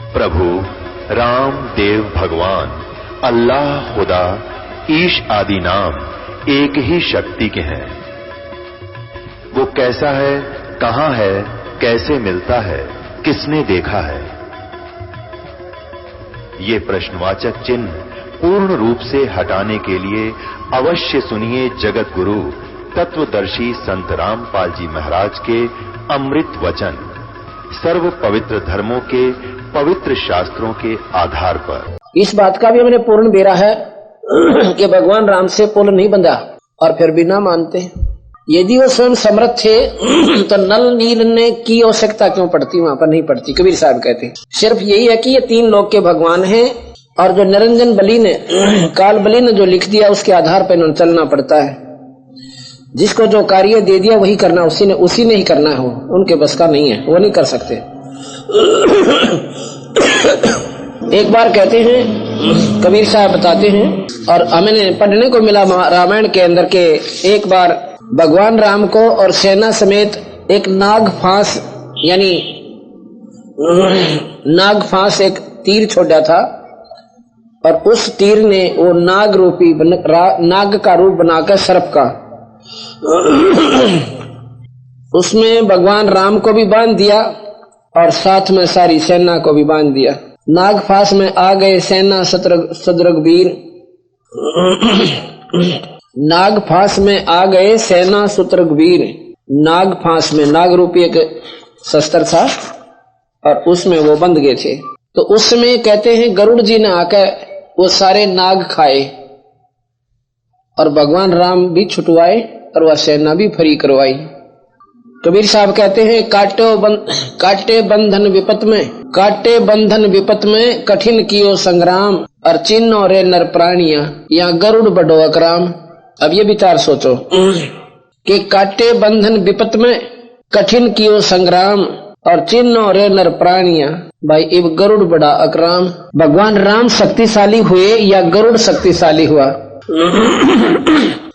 प्रभु राम देव भगवान अल्लाह खुदा ईश आदि नाम एक ही शक्ति के हैं। वो कैसा है, कहां है, कैसे मिलता है, किसने देखा है? ये प्रश्नवाचक चिन्ह पूर्ण रूप से हटाने के लिए अवश्य सुनिए जगत गुरु तत्वदर्शी संत रामपाल जी महाराज के अमृत वचन, सर्व पवित्र धर्मों के पवित्र शास्त्रों के आधार पर। इस बात का भी हमने पूर्ण बेरा है कि भगवान राम से पुल नहीं बंधा और फिर भी ना मानते। यदि वो स्वयं समर्थ थे तो नल नील ने की आवश्यकता क्यों पड़ती, वहां पर नहीं पड़ती। कबीर साहब कहते हैं सिर्फ यही है कि ये तीन लोक के भगवान हैं और जो निरंजन बली ने काल बली ने जो लिख दिया उसके आधार पर इन्होंने चलना पड़ता है। जिसको जो कार्य दे दिया वही करना, उसी ने ही करना है। उनके बस का नहीं है, वो नहीं कर सकते। एक बार कहते हैं कबीर साहब बताते हैं और हमें पढ़ने को मिला रामायण के अंदर के एक बार भगवान राम को और सेना समेत एक नाग फांस यानी नाग फांस एक तीर छोड़ा था और उस तीर ने वो नाग रूपी नाग का रूप बनाकर सर्प का उसमें भगवान राम को भी बांध दिया और साथ में सारी सेना को भी बांध दिया। नाग फांस में आ गए सेना शत्रुघ्न नाग फांस में आ गए सेना शत्रुघ्न। नाग फांस में नाग रूपी एक शस्त्र था और उसमें वो बंध गए थे। तो उस समय कहते हैं गरुड़ जी ने आकर वो सारे नाग खाए और भगवान राम भी छुटवाए और वह सेना भी फ्री करवाई। कबीर साहब कहते हैं काटे बंधन विपत में कठिन कियो संग्राम और चिन्ह रे नर प्राणिया या गरुड़ बड़ो अकराम। अब ये विचार सोचो कि काटे बंधन विपत में कठिन कियो संग्राम और चिन्ह रे नर प्राणिया, भाई इब गरुड़ बड़ा अकराम। भगवान राम शक्तिशाली हुए या गरुड़ शक्तिशाली हुआ?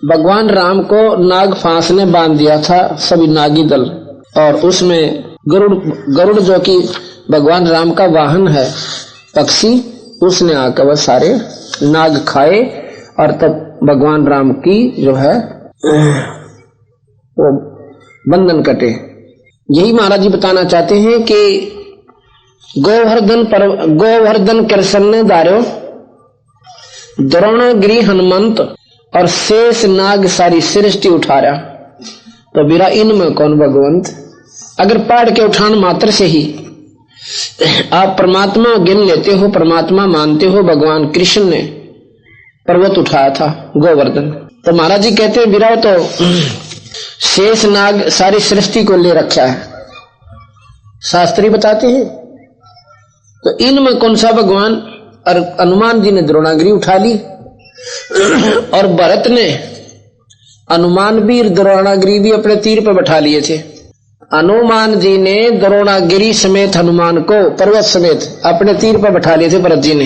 भगवान राम को नाग फांस ने बांध दिया था सभी नागी दल और उसमें गरुड़ जो कि भगवान राम का वाहन है पक्षी, उसने आकर वह सारे नाग खाए और तब भगवान राम की जो है वो बंधन कटे। यही महाराज जी बताना चाहते हैं कि गोवर्धन कृष्ण दारो द्रोणगिरी हनुमंत और शेष नाग सारी सृष्टि उठा रहा। तो बिरा इनमें कौन भगवंत? अगर पहाड़ के उठान मात्र से ही आप परमात्मा गिन लेते हो, परमात्मा मानते हो, भगवान कृष्ण ने पर्वत उठाया था गोवर्धन। तो महाराज जी कहते हैं बिरा तो शेष नाग सारी सृष्टि को ले रखा है, शास्त्री बताते हैं। तो इनमें कौन सा भगवान? और हनुमान जी ने द्रोणागिरी उठा ली और भरत ने हनुमान भी द्रोणागिरी भी अपने तीर पर बैठा लिए थे। हनुमान जी ने द्रोणागिरी समेत हनुमान को पर्वत समेत अपने तीर पर बैठा लिए थे, भरत जी ने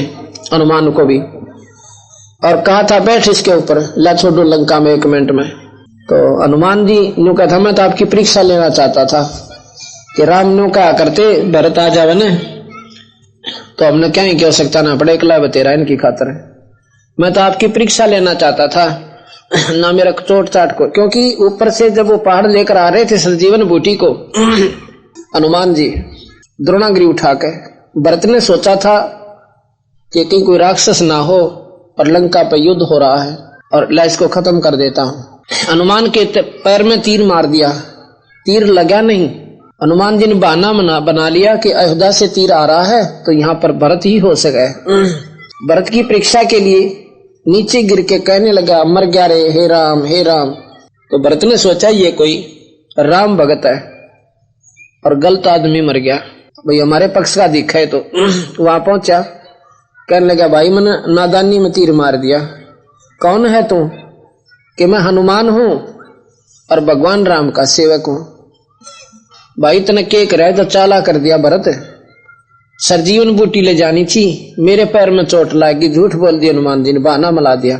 हनुमान को भी, और कहा था बैठ इसके ऊपर, ला छोड़ो लंका में 1 मिनट में। तो हनुमान जी ने कहा था मैं तो आपकी परीक्षा लेना चाहता था कि राम नो कहा करते भरत आ जावे न तो हमने क्या ही क्यों सकता ना पड़े, एकला बतेरा इनकी खातर। मैं तो आपकी परीक्षा लेना चाहता था ना मेरा चोट चाट को, क्योंकि ऊपर से जब वो पहाड़ लेकर आ रहे थे संजीवन बूटी को हनुमान जी द्रोणागिरी उठाकर, भरत ने सोचा था कि कहीं कोई राक्षस ना हो और लंका पर युद्ध हो रहा है और ला इसको खत्म कर देता हूं। हनुमान के पैर में तीर मार दिया, तीर लगा नहीं। हनुमान जी ने बहाना बना लिया कि अयोध्या से तीर आ रहा है तो यहाँ पर भरत ही हो सके। भरत की परीक्षा के लिए नीचे गिर के कहने लगा मर गया रे हे राम हे राम। तो भरत ने सोचा ये कोई राम भगत है और गलत आदमी मर गया, भाई हमारे पक्ष का दिखा है। तो वहां पहुंचा, कहने लगा भाई मैंने नादानी में तीर मार दिया। कौन है तू? कि मैं हनुमान हूं और भगवान राम का सेवक हूं। भाई तने के करे तो चाला कर दिया भरत, सरजीवन बूटी ले जानी थी, मेरे पैर में चोट लागी। झूठ बोल दिया हनुमान जी ने, बहाना मिला दिया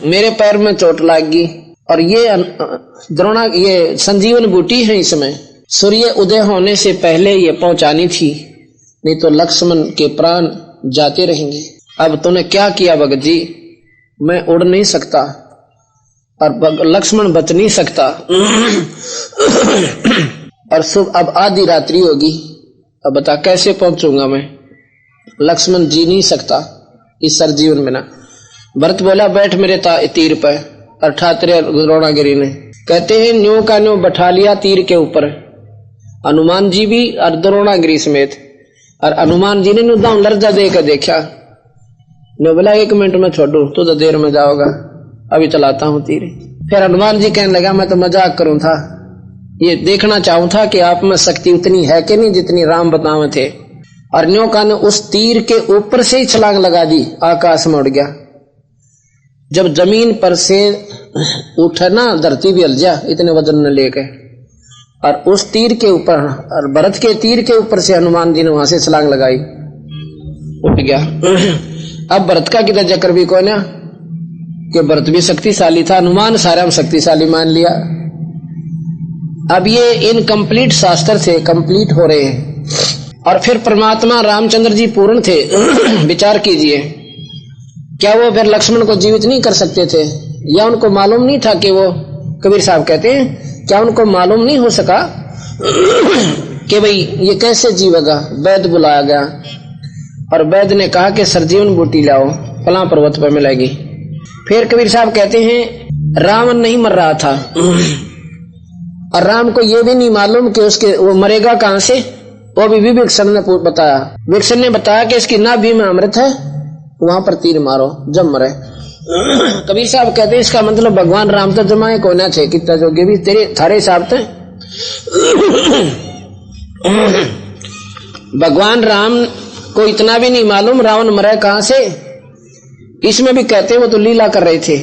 मेरे पैर में चोट लागी और ये संजीवन बूटी है, इसमें सूर्य उदय होने से पहले ये पहुंचानी थी, नहीं तो लक्ष्मण के प्राण जाते रहेंगे। अब तूने क्या किया भगत जी? मैं उड़ नहीं सकता और लक्ष्मण बच नहीं सकता और अब आधी रात्रि होगी, अब बता कैसे पहुंचूंगा मैं? लक्ष्मण जी नहीं सकता इस सरजीवन बिना। भरत बोला बैठ मेरे तीर पर, और ठात्रे द्रोणागिरी ने कहते हैं न्यू का न्यू बैठा लिया तीर के ऊपर, हनुमान जी भी और द्रोणागिरी समेत। और हनुमान जी ने नुदाम लर्जा देकर देखा, ने बोला 1 मिनट में छोड़ू, तू तो देर में जाओगा, अभी चलाता हूं तीर। फिर हनुमान जी कहने लगा मैं तो मजाक करूं था, ये देखना चाहूं था कि आप में शक्ति उतनी है कि नहीं जितनी राम बतावे थे। और न्यो का ने उस तीर के ऊपर से ही छलांग लगा दी, आकाश में उड़ गया। जब जमीन पर से उठा ना, धरती भी हिल जा इतने वजन ने लेके, और उस तीर के ऊपर, और भरत के तीर के ऊपर से हनुमान जी ने वहां से छलांग लगाई, उठ गया। अब भरत का कितना जिक्र भी कौन है कि भरत भी शक्तिशाली था, हनुमान सारा में शक्तिशाली मान लिया। अब ये इनकम्प्लीट शास्त्र थे, कंप्लीट हो रहे हैं। और फिर परमात्मा रामचंद्र जी पूर्ण थे। विचार कीजिए, क्या वो फिर लक्ष्मण को जीवित नहीं कर सकते थे? या उनको मालूम नहीं था कि वो, कबीर साहब कहते हैं, क्या उनको मालूम नहीं हो सका कि भाई ये कैसे जीवेगा? वैद्य बुलाया गया और वैद्य ने कहा कि सरजीवन बूटी लाओ, फलां पर्वत पर मिलेगी। फिर कबीर साहब कहते हैं रावण नहीं मर रहा था और राम को यह भी नहीं मालूम कि उसके वो मरेगा कहां से। वो भी विभीषण ने बताया, विभीषण ने बताया कि इसकी नाभि में अमृत है, वहां पर तीर मारो जब मरे। कबीर साहब कहते हैं इसका मतलब भगवान राम तो जमाए को ना छे, कितना जोगे भी तेरे थारे हिसाब थे। भगवान राम को इतना भी नहीं मालूम रावण मरे कहां से। इसमें भी कहते हैं वो तो लीला कर रहे थे।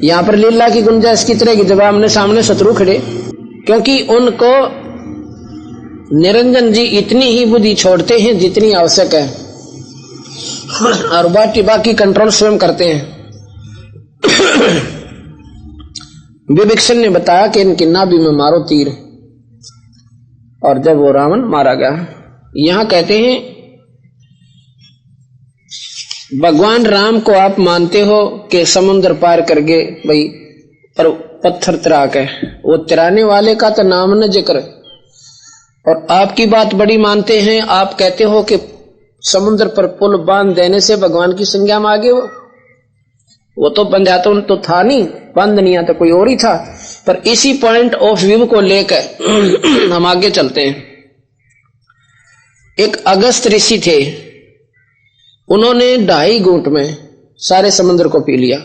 यहां पर लीला की गुंजाइश की तरह की जब आमने सामने शत्रु खड़े, क्योंकि उनको निरंजन जी इतनी ही बुद्धि छोड़ते हैं जितनी आवश्यक है, और बाकी कंट्रोल स्वयं करते हैं। विभीषण ने बताया कि इनकी नाभि में मारो तीर, और जब वो रावण मारा गया। यहां कहते हैं भगवान राम को आप मानते हो कि समुद्र पार करके भाई पर पत्थर तिरा के, वो तिराने वाले का तो नाम न जिक्र। और आपकी बात बड़ी मानते हैं, आप कहते हो कि समुद्र पर पुल बांध देने से भगवान की संज्ञा में आगे वो तो बंधा तो था नहीं, बंद नहीं आता, कोई और ही था। पर इसी पॉइंट ऑफ व्यू को लेकर हम आगे चलते हैं। एक अगस्त ऋषि थे, उन्होंने 2.5 घूंट में सारे समुद्र को पी लिया।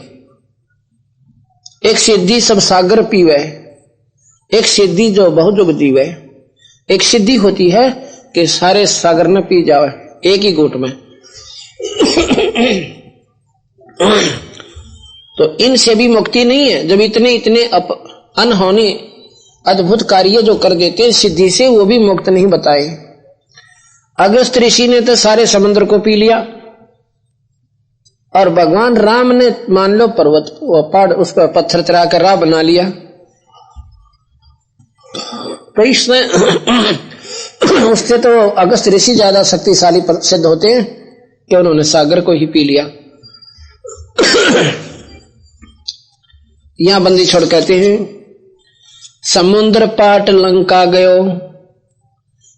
एक सिद्धि सब सागर पीवे, एक सिद्धि जो बहुजुग जीवे। एक सिद्धि होती है कि सारे सागर ने पी जावे एक ही घूंट में। तो इनसे भी मुक्ति नहीं है। जब इतने अनहोनी अद्भुत कार्य जो कर देते हैं सिद्धि से, वो भी मुक्त नहीं बताए। अगस्त ऋषि ने तो सारे समुद्र को पी लिया, और भगवान राम ने मान लो पर्वत वो पहाड़ उस पर पत्थर चढ़ा कर राह बना लिया। तो इसमें उससे तो अगस्त ऋषि ज्यादा शक्तिशाली सिद्ध होते हैं कि उन्होंने सागर को ही पी लिया। यहां बंदी छोड़ कहते हैं समुद्र पाट लंका गयो,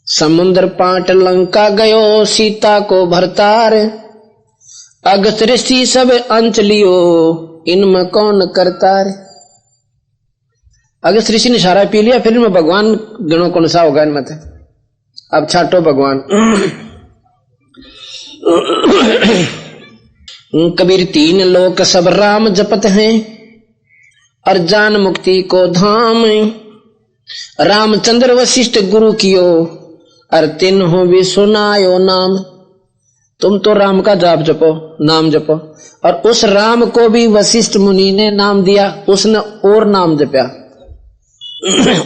समुद्र पाट लंका गयो, सीता को भरतार। अगस्त ऋषि सब अंच लियो, इनमें कौन करतार। अगस्त ऋषि ने सारा पी लिया, फिर इनमें भगवान गणों कौन सा होगा इनमें। अब छाटो भगवान। कबीर 3 लोक सब राम जपत हैं, और जान मुक्ति को धाम। रामचंद्र वशिष्ठ गुरु कियो, और तिन्हों भी सुनायो नाम। तुम तो राम का जाप जपो, नाम जपो। और उस राम को भी वशिष्ठ मुनि ने नाम दिया, उसने और नाम जपया।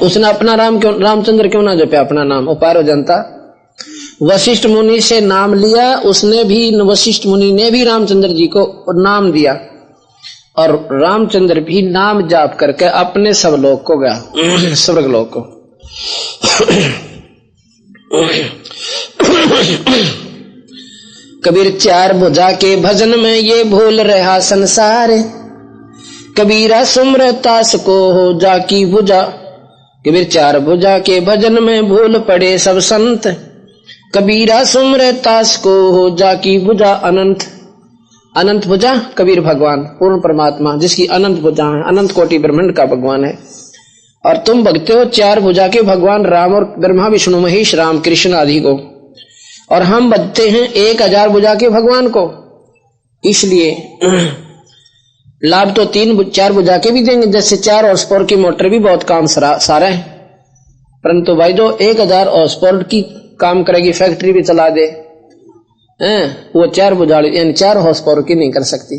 उसने अपना राम क्यों, रामचंद्र क्यों ना जपया अपना नाम, उपारो जनता। वशिष्ठ मुनि से नाम लिया उसने भी, वशिष्ठ मुनि ने भी रामचंद्र जी को नाम दिया, और रामचंद्र भी नाम जाप करके अपने सब लोक को गया, स्वर्ग लोक को। कबीर चार भुजा के भजन में ये भूल रहा संसार, कबीरा सुमरतास को हो जाकी भुजा। कबीर चार भुजा के भजन में भूल पड़े सब संत, कबीरा सुमरतास को हो जाकी भुजा अनंत। अनंत भुजा कबीर भगवान पूर्ण परमात्मा जिसकी अनंत भुजा है, अनंत कोटि ब्रह्मांड का भगवान है। और तुम भगते हो चार भुजा के भगवान राम और ब्रह्मा विष्णु महेश राम कृष्ण आदि को, और हम भजते हैं 1000 भुजा के भगवान को। इसलिए लाभ तो 3-4 भुजा के भी देंगे, जैसे 4 हॉर्स पावर की मोटर भी बहुत काम सारा है, परंतु भाई जो 1000 हॉर्स पावर की काम करेगी फैक्ट्री भी चला दे वो 4 भुजा यानी 4 हॉर्स पावर की नहीं कर सकती।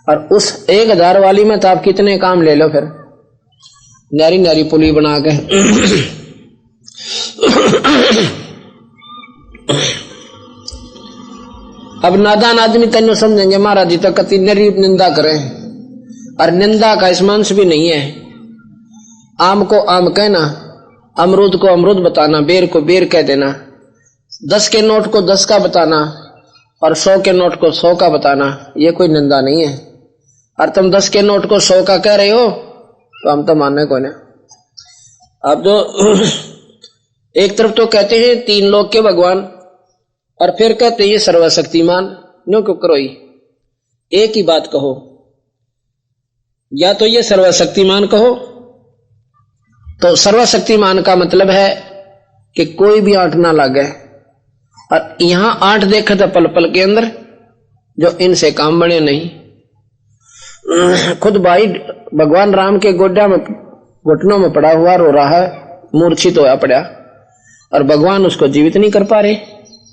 और उस 1000 वाली में तो आप कितने काम ले लो, फिर नारी नारी पुली बना के अब नादान आदमी तेन समझेंगे महाराज जी तो कति नरी निंदा करें, और निंदा का स्मांश भी नहीं है। आम को आम कहना, अमरूद को अमरूद बताना, बेर को बेर कह देना, 10 के नोट को 10 का बताना और 100 के नोट को 100 का बताना, ये कोई निंदा नहीं है। और तुम 10 के नोट को 100 का कह रहे हो तो हम तो मानने को ना। अब जो एक तरफ तो कहते हैं 3 लोक के भगवान, और फिर कहते हैं सर्वशक्तिमान, न्यों क्यों करो एक ही बात कहो, या तो ये सर्वशक्तिमान कहो, तो सर्वशक्तिमान का मतलब है कि कोई भी आंट ना लगे, और यहां आंट देखे तो पल पल के अंदर जो इनसे काम बने नहीं। खुद भाई भगवान राम के गोड्या में घुटनों में पड़ा हुआ रो रहा है, मूर्छित होया पड़ा, और भगवान उसको जीवित नहीं कर पा रहे,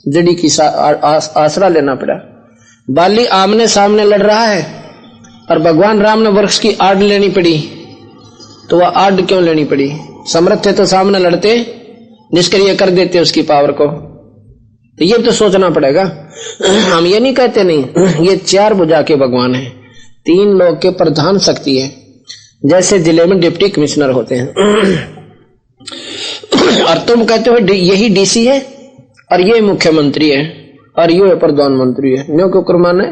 जड़ी की आसरा लेना पड़ा। बाली आमने सामने लड़ रहा है और भगवान राम ने वृक्ष की आड़ लेनी पड़ी, तो वह आड़ क्यों लेनी पड़ी? समर्थ थे तो सामने लड़ते, निष्क्रिय कर देते उसकी पावर को। तो ये तो सोचना पड़ेगा। हम ये नहीं कहते नहीं, ये 4 भुजा के भगवान हैं, 3 लोक के प्रधान शक्ति है, जैसे जिले में डिप्टी कमिश्नर होते हैं। और तुम कहते हो यही डीसी है और ये मुख्यमंत्री है और ये प्रधानमंत्री है, न्यों क्यों कर माने?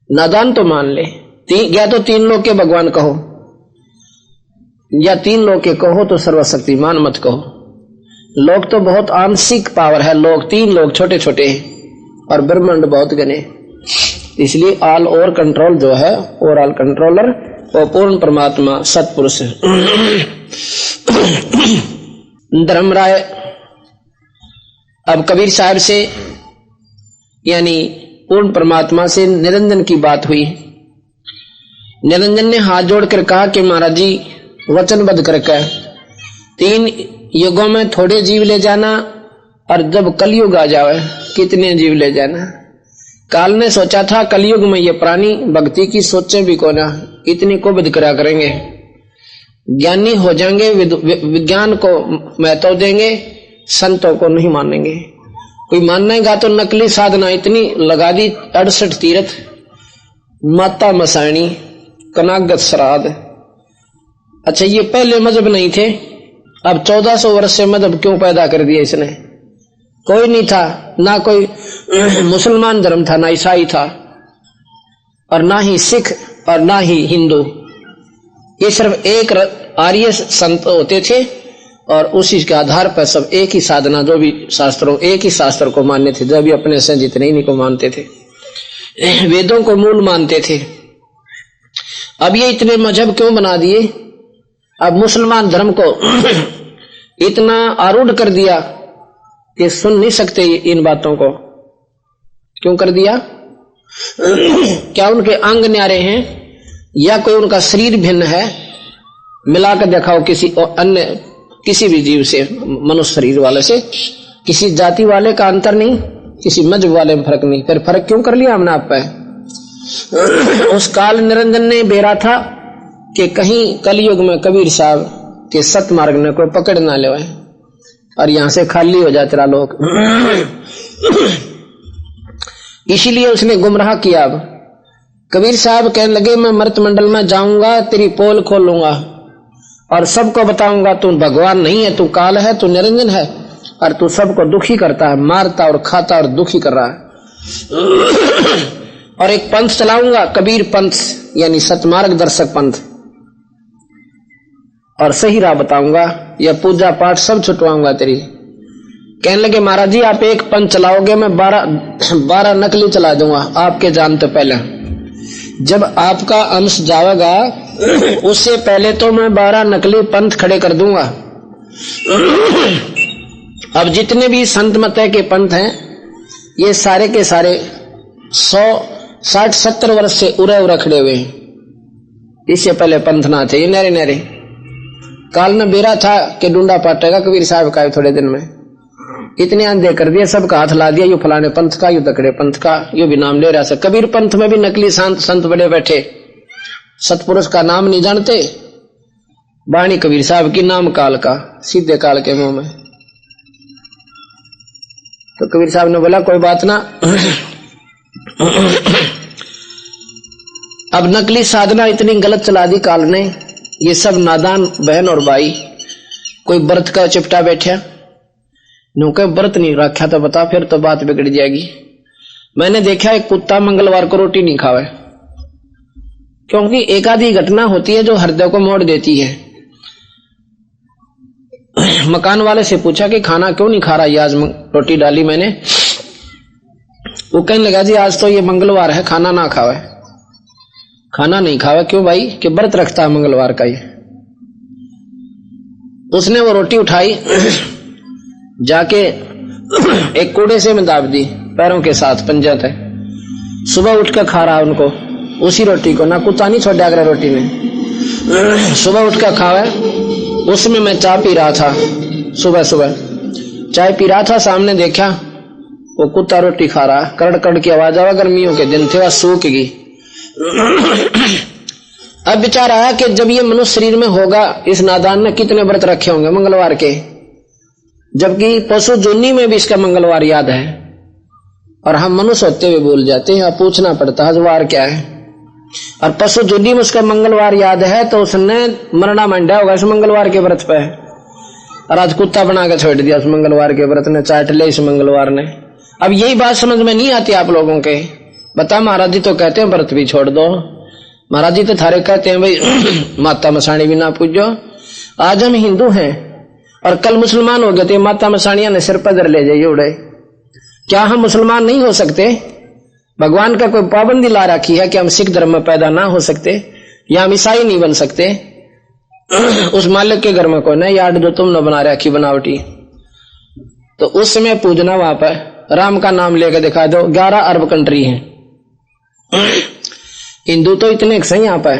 नादान तो मान ले, या तो 3 लोक के भगवान कहो, या 3 लोक के कहो तो सर्वशक्तिमान मत कहो। लोक तो बहुत आंशिक पावर है, लोग 3 लोग छोटे छोटे और ब्रह्मांड बहुत घने, इसलिए ऑल ओवर कंट्रोल जो है, ओवरऑल कंट्रोलर वो पूर्ण परमात्मा सतपुरुष है। धर्मराय अब कबीर साहब से यानी पूर्ण परमात्मा से निरंजन की बात हुई। निरंजन ने हाथ जोड़कर कहा कि महाराज जी वचनबद्ध करके 3 युगों में थोड़े जीव ले जाना, और जब कलयुग आ जाए कितने जीव ले जाना। काल ने सोचा था कलयुग में ये प्राणी भक्ति की सोचे भी को ना, इतनी को विध करा करेंगे, ज्ञानी हो जाएंगे, विज्ञान को महत्व देंगे, संतों को नहीं मानेंगे। कोई मानेगा तो नकली साधना इतनी लगा दी, 68 तीर्थ, माता मसाणी, कनागत श्राद्ध। अच्छा ये पहले मजहब नहीं थे, अब 1400 वर्ष से मजहब क्यों पैदा कर दिया इसने? कोई नहीं था, ना कोई मुसलमान धर्म था, ना ईसाई था, और ना ही सिख और ना ही हिंदू। ये सिर्फ एक आर्य संत होते थे, और उसी के आधार पर सब एक ही साधना, जो भी शास्त्रों, एक ही शास्त्र को मानते थे, जो भी अपने से जितने ही को मानते थे, वेदों को मूल मानते थे। अब ये इतने मजहब क्यों बना दिए? अब मुसलमान धर्म को इतना आरूढ़ कर दिया कि सुन नहीं सकते इन बातों को। क्यों कर दिया? क्या उनके अंग न्यारे हैं, या कोई उनका शरीर भिन्न है? मिलाकर दिखाओ किसी अन्य किसी भी जीव से, मनुष्य शरीर वाले से, किसी जाति वाले का अंतर नहीं, किसी मजहब वाले में फर्क नहीं। फिर फर्क क्यों कर लिया हमने आप पे? उस काल निरंजन ने बेरा था कि कहीं कलयुग में कबीर साहब के सतमार्ग ने कोई पकड़ ना ले और यहां से खाली हो जाए तेरा लोग। इसीलिए उसने गुमराह किया। अब कबीर साहब कहने लगे मैं मर्त मंडल में जाऊंगा, तेरी पोल खोलूंगा और सबको बताऊंगा तू भगवान नहीं है, तू काल है, तू निरंजन है, और तू सबको दुखी करता है, मारता और खाता और दुखी कर रहा है। और एक पंथ चलाऊंगा, कबीर पंथ, यानी सतमार्ग दर्शक पंथ, और सही राह बताऊंगा, यह पूजा पाठ सब छुटवाऊंगा तेरी। कहने लगे महाराज जी आप एक पंथ चलाओगे, मैं 12 नकली चला दूंगा आपके जानते पहले। जब आपका अंश जाएगा उससे पहले तो मैं 12 नकली पंथ खड़े कर दूंगा। अब जितने भी संत मत के पंथ हैं ये सारे के सारे 160-70 वर्ष से उरे खड़े हुए हैं। इससे पहले पंथ ना थे, ये नरे नरे। काल में बेरा था कि डूंडा पाटेगा कबीर साहब का, थोड़े दिन में इतने अंधे कर दिए, सबका हाथ ला दिया, यू फलाने पंथ का, यू दकड़े पंथ का, यू भी नाम ले रहा है। कबीर पंथ में भी नकली संत बड़े बैठे, सतपुरुष का नाम नहीं जानते, बाणी कबीर साहब की, नाम काल का, सीधे काल के मुंह में। तो कबीर साहब ने बोला कोई बात ना। अब नकली साधना इतनी गलत चला दी काल ने, ये सब नादान बहन और भाई, कोई व्रत का चिपटा बैठा, नुके व्रत नहीं रखा तो बता, फिर तो बात बिगड़ जाएगी। मैंने देखा एक कुत्ता मंगलवार को रोटी नहीं खावे, क्योंकि एक आधी घटना होती है जो हृदय को मोड़ देती है। मकान वाले से पूछा कि खाना क्यों नहीं खा रहा, ये आज रोटी डाली मैंने। वो कहने लगा जी आज तो ये मंगलवार है, खाना ना खावे। खाना नहीं खावे क्यों भाई? कि व्रत रखता है मंगलवार का ये। उसने वो रोटी उठाई, जाके एक कूड़े से में दाब दी पैरों के साथ, पंजा है। सुबह उठ कर खा रहा उनको, उसी रोटी को, ना कुत्ता नहीं छोड़ा अगर रोटी में। सुबह उठ कर खावे। उसमें मैं चाय पी रहा था, सुबह सुबह चाय पी रहा था, सामने देखा वो कुत्ता रोटी खा रहा, कड़ कड़ की आवाज आवा, गर्मियों के दिन थे, वह सूख गई। अब विचार आया कि जब ये मनुष्य शरीर में होगा, इस नादान ने कितने व्रत रखे होंगे मंगलवार के, जबकि पशु जोनी में भी इसका मंगलवार याद है, और हम मनुष्य होते हुए भूल जाते हैं। पूछना पड़ता है वार क्या है, और पशु जोनी में उसका मंगलवार याद है तो उसने मरना मंडा होगा इस मंगलवार के व्रत पे, और आज कुत्ता बना के छोड़ दिया उस मंगलवार के व्रत ने, चाट ले इस मंगलवार ने। अब यही बात समझ में नहीं आती आप लोगों के। बता महाराज जी तो कहते हैं व्रत भी छोड़ दो, महाराज जी तो थारे कहते हैं भाई माता मसाणी भी ना पूजो। आज हम हिंदू हैं और कल मुसलमान हो गए तो माता मसाणिया ने सिर पर धर ले जाइए उड़े। क्या हम मुसलमान नहीं हो सकते? भगवान का कोई पाबंदी ला रखी है कि हम सिख धर्म में पैदा ना हो सकते, या हम ईसाई नहीं बन सकते? उस मालिक के घर में कोई ना यार्ड जो तुमने बना रखी बनावटी, तो उस समय पूजना वहां पर राम का नाम लेकर दिखा दो। 11 अरब कंट्री है, हिंदू तो इतने सही यहाँ पर,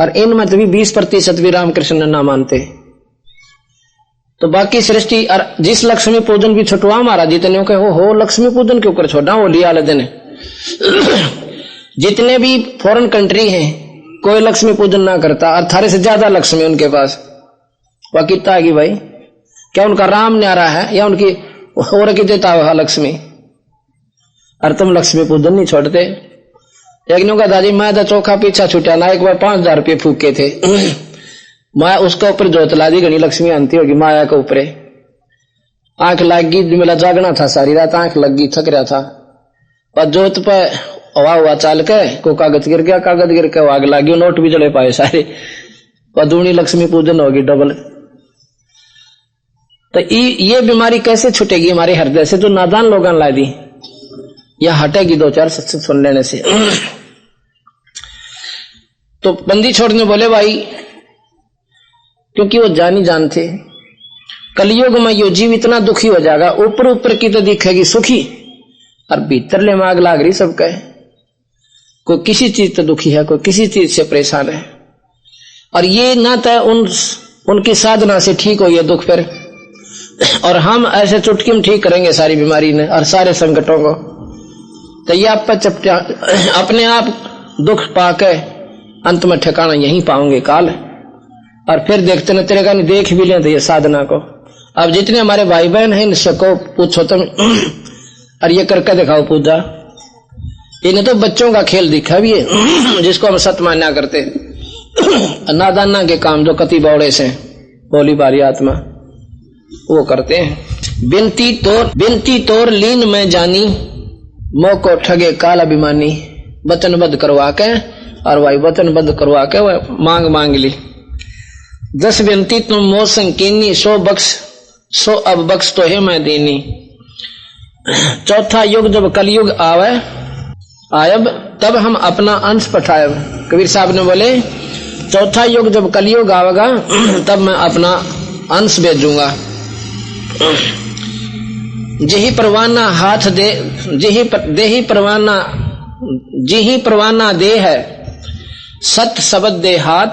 और इनमें तो भी 20% भी रामकृष्ण ना मानते। तो बाकी सृष्टि, और जिस लक्ष्मी पूजन भी छुटवा महाराज जी तने हो लक्ष्मी पूजन क्यों कर छोड़ा होली वाले दिन। जितने भी फॉरेन कंट्री हैं कोई लक्ष्मी पूजन ना करता, और थारे से ज्यादा लक्ष्मी उनके पास। वह कितना आगी भाई, क्या उनका राम न्यारा है या उनकी और की देता हुआ लक्ष्मी? और तुम लक्ष्मी पूजन नहीं छोड़ते। एक ने कहा दादी मैं तो चौखा पीछा छुटा ना, एक बार 5000 रुपये फूके थे, मैं उसके ऊपर जोत ला दी, घनी लक्ष्मी आंती होगी माया के ऊपर। आंख लग गई, मेरा जागना था सारी रात, आंख लग गई, थक रहा था, और जोत पे हवा हुआ चाल के को कागज गिर गया, कागज गिर के आग लगी, नोट भी जले पाए सारे, और दूनी लक्ष्मी पूजन होगी डबल। तो ये बीमारी कैसे छुटेगी हमारे हृदय से जो नादान लोगों ला दी? या हटेगी 2-4 सत्संग सुन लेने से। तो बंदी छोड़ने बोले भाई, क्योंकि वो जानी जान थे कलयुग में यो जीव इतना दुखी हो जाएगा, ऊपर ऊपर की तो दिखेगी सुखी, और भीतर ले माग लाग रही सबका है। कोई किसी चीज से दुखी है, कोई किसी चीज से परेशान है, और ये ना तो उनकी साधना से ठीक हो ये दुख फिर, और हम ऐसे चुटकी में ठीक करेंगे सारी बीमारी ने और सारे संकटों को। तो ये आप पर अपने आप दुख पाके अंत में ठिकाना यहीं पाओगे काल। और फिर देखते न तेरे का नहीं देख भी लेते ये साधना को। अब जितने हमारे भाई बहन हैं इनसे को पूछो तुम, और ये करके दिखाओ पूजा। इन्हें तो बच्चों का खेल दिखा भी है जिसको हम सत मान्या करते, नादाना के काम जो कति बौड़े से भोली भाली आत्मा वो करते हैं। बिनती तोर लीन में जानी, मोको ठगे काल अभिमानी। वचनबद्ध करवा के और भाई वचनबद्ध करवा के वह मांग ली। 10 बिनती तुम मोह संकीनी, 100 बख्श 100 अब बख्श तो है मैं देनी। चौथा युग जब कलयुग आयब, तब हम अपना अंश पठायब। कबीर साहब ने बोले चौथा युग जब कलयुग आवेगा तब मैं अपना अंश भेजूंगा। जिही परवाना हाथ दे, जिही परवाना दे है, सत शब्द दे हाथ,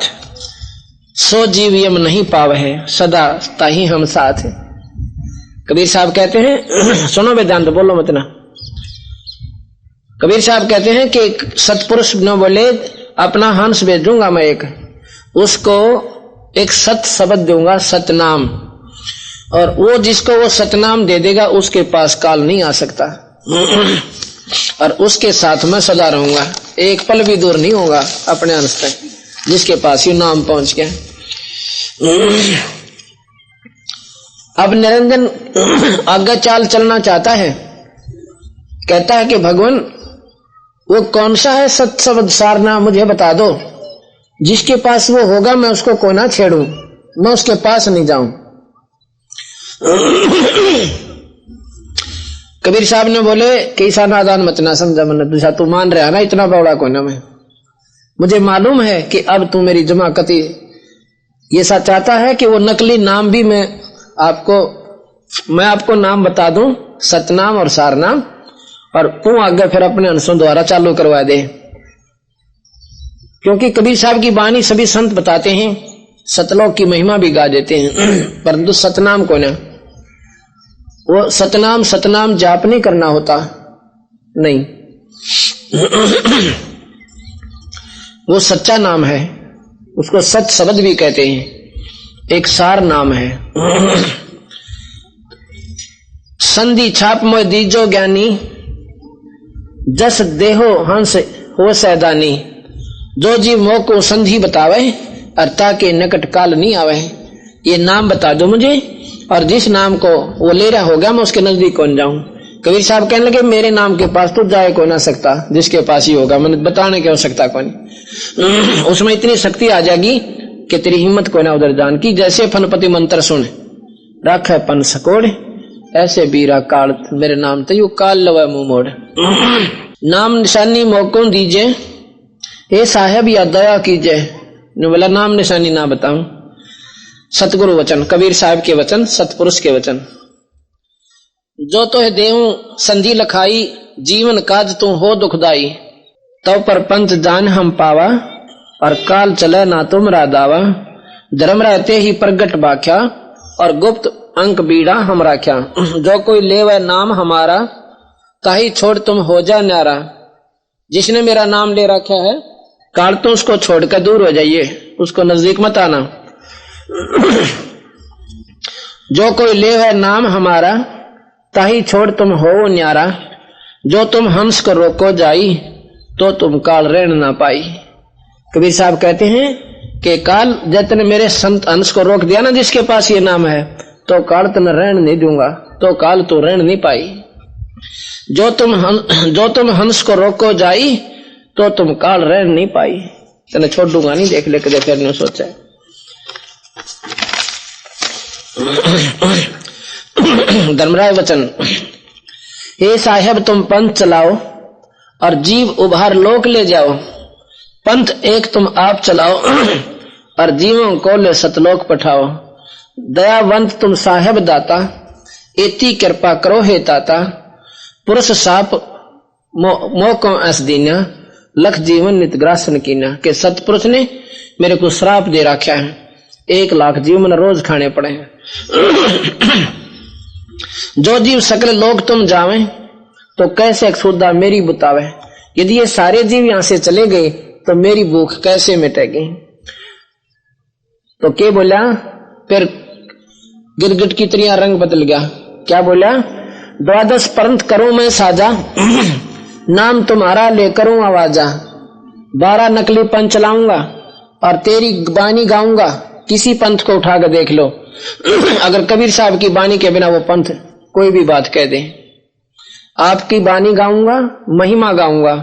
सो जीव यम नहीं पावे है, सदा ताही हम साथ है। कबीर साहब कहते हैं, सुनो वेदांत, बोलो मत ना। कबीर साहब कहते हैं कि सतपुरुष न बोले अपना हंस भेजूंगा मैं एक, उसको एक सत शब्द दूंगा, सतनाम, और वो जिसको वो सतनाम दे देगा उसके पास काल नहीं आ सकता, और उसके साथ मैं सदा रहूंगा, एक पल भी दूर नहीं होगा अपने अंश से, जिसके पास ये नाम पहुंच गया। अब निरंजन आगे चाल चलना चाहता है, कहता है कि भगवान वो कौन सा है सत शब्द सारना, मुझे बता दो, जिसके पास वो होगा मैं उसको को ना छेड़ूं, मैं उसके पास नहीं जाऊं। कबीर साहब ने बोले कि ऐसा नादान मत ना समझा, मन दूसरा तू मान रहा ना, इतना बड़ा कोई ना, मैं मुझे मालूम है कि अब तू मेरी जमाकती ये सा चाहता है कि वो नकली नाम भी मैं आपको नाम बता दूं, सतनाम और सारनाम, और तू आगे फिर अपने अंशों द्वारा चालू करवा दे। क्योंकि कबीर साहब की वाणी सभी संत बताते हैं, सतलोक की महिमा भी गा देते हैं, परंतु सतनाम को ना, वो सतनाम जाप नहीं करना होता, नहीं, वो सच्चा नाम है, उसको सच शब्द भी कहते हैं, एक सार नाम है। संधि छाप मोय दीजो ज्ञानी, जस देहो हंस हो सैदानी। जो जीव मोह को संधि बतावे, अर्था के निकट काल नहीं आवे, ये नाम बता दो मुझे, और जिस नाम को वो ले रहा होगा मैं उसके नजदीक कौन जाऊं। कबीर साहब कहने लगे मेरे नाम के पास तो जाए को ना सकता, जिसके पास ही होगा, मैंने बताने की आवश्यकता कौन, उसमें इतनी शक्ति आ जाएगी कि तेरी हिम्मत को ना उधर जान की। जैसे फनपति मंत्र सुन रख है पन सकोड़, ऐसे बीरा काल मेरे नाम तो यू काल लवा मुंह मोड़। नाम निशानी मोकों दीजिए, हे साहेब या दया कीजिए। बोला नाम निशानी ना बताऊं, सतगुरु वचन, कबीर साहब के वचन, सतपुरुष के वचन। जो तो है देहूं संधि लखाई, जीवन काज तू हो दुखदाई। तो पर पंथ जान हम पावा, और काल चले ना तुमरा दावा। धर्म रहते ही प्रगट बाख्या, और गुप्त अंक बीड़ा हम राख्या। जो कोई ले वह नाम हमारा, ताही छोड़ तुम हो जा न्यारा। जिसने मेरा नाम ले रखा है, काल तो उसको छोड़कर दूर हो जाइए, उसको नजदीक मत आना। जो कोई ले वह नाम हमारा, ताही छोड़ तुम हो न्यारा। जो तुम हंस को रोको जाई, तो तुम काल रहन ना पाई। कबीर साहब कहते हैं कि काल जितने मेरे संत हंस को रोक दिया ना, जिसके पास ये नाम है, तो काल तो न रहन नहीं दूंगा, तो काल तो रहन नहीं पाई। जो तुम हंस को रोको जाई, तो तुम काल रहन नहीं पाई। तेने छोड़ दूंगा नहीं, देख ले कदे फिर नहीं सोचा। धर्मराय वचन, हे साहेब तुम पंथ चलाओ, और जीव उभार लोक ले जाओ। पंथ एक तुम आप चलाओ, और जीवों को ले सतलोक पठाओ। दयावंत तुम साहेब दाता, एती कृपा करो हे ताता। पुरुष साप मोह को ऐस दीना, लख जीवन नित ग्रासन कीना। के सतपुरुष ने मेरे को श्राप दे रखा है, 1 लाख जीवन रोज खाने पड़े हैं। जो जीव सकल लोग तुम जावे, तो कैसे सुधा मेरी बुतावे। यदि ये सारे जीव यहां से चले गए, तो मेरी भूख कैसे मिटेगी। तो क्या बोला फिर, गिरगिट की तरह रंग बदल गया। क्या बोला, 12 पंथ करूं मैं साजा, नाम तुम्हारा ले करूं आवाजा। 12 नकली पंथ चलाऊंगा, और तेरी बानी गाऊंगा। किसी पंथ को उठाकर देख लो, अगर कबीर साहब की बानी के बिना वो पंथ कोई भी बात कह दे, आपकी बानी गाऊंगा, महिमा गाऊंगा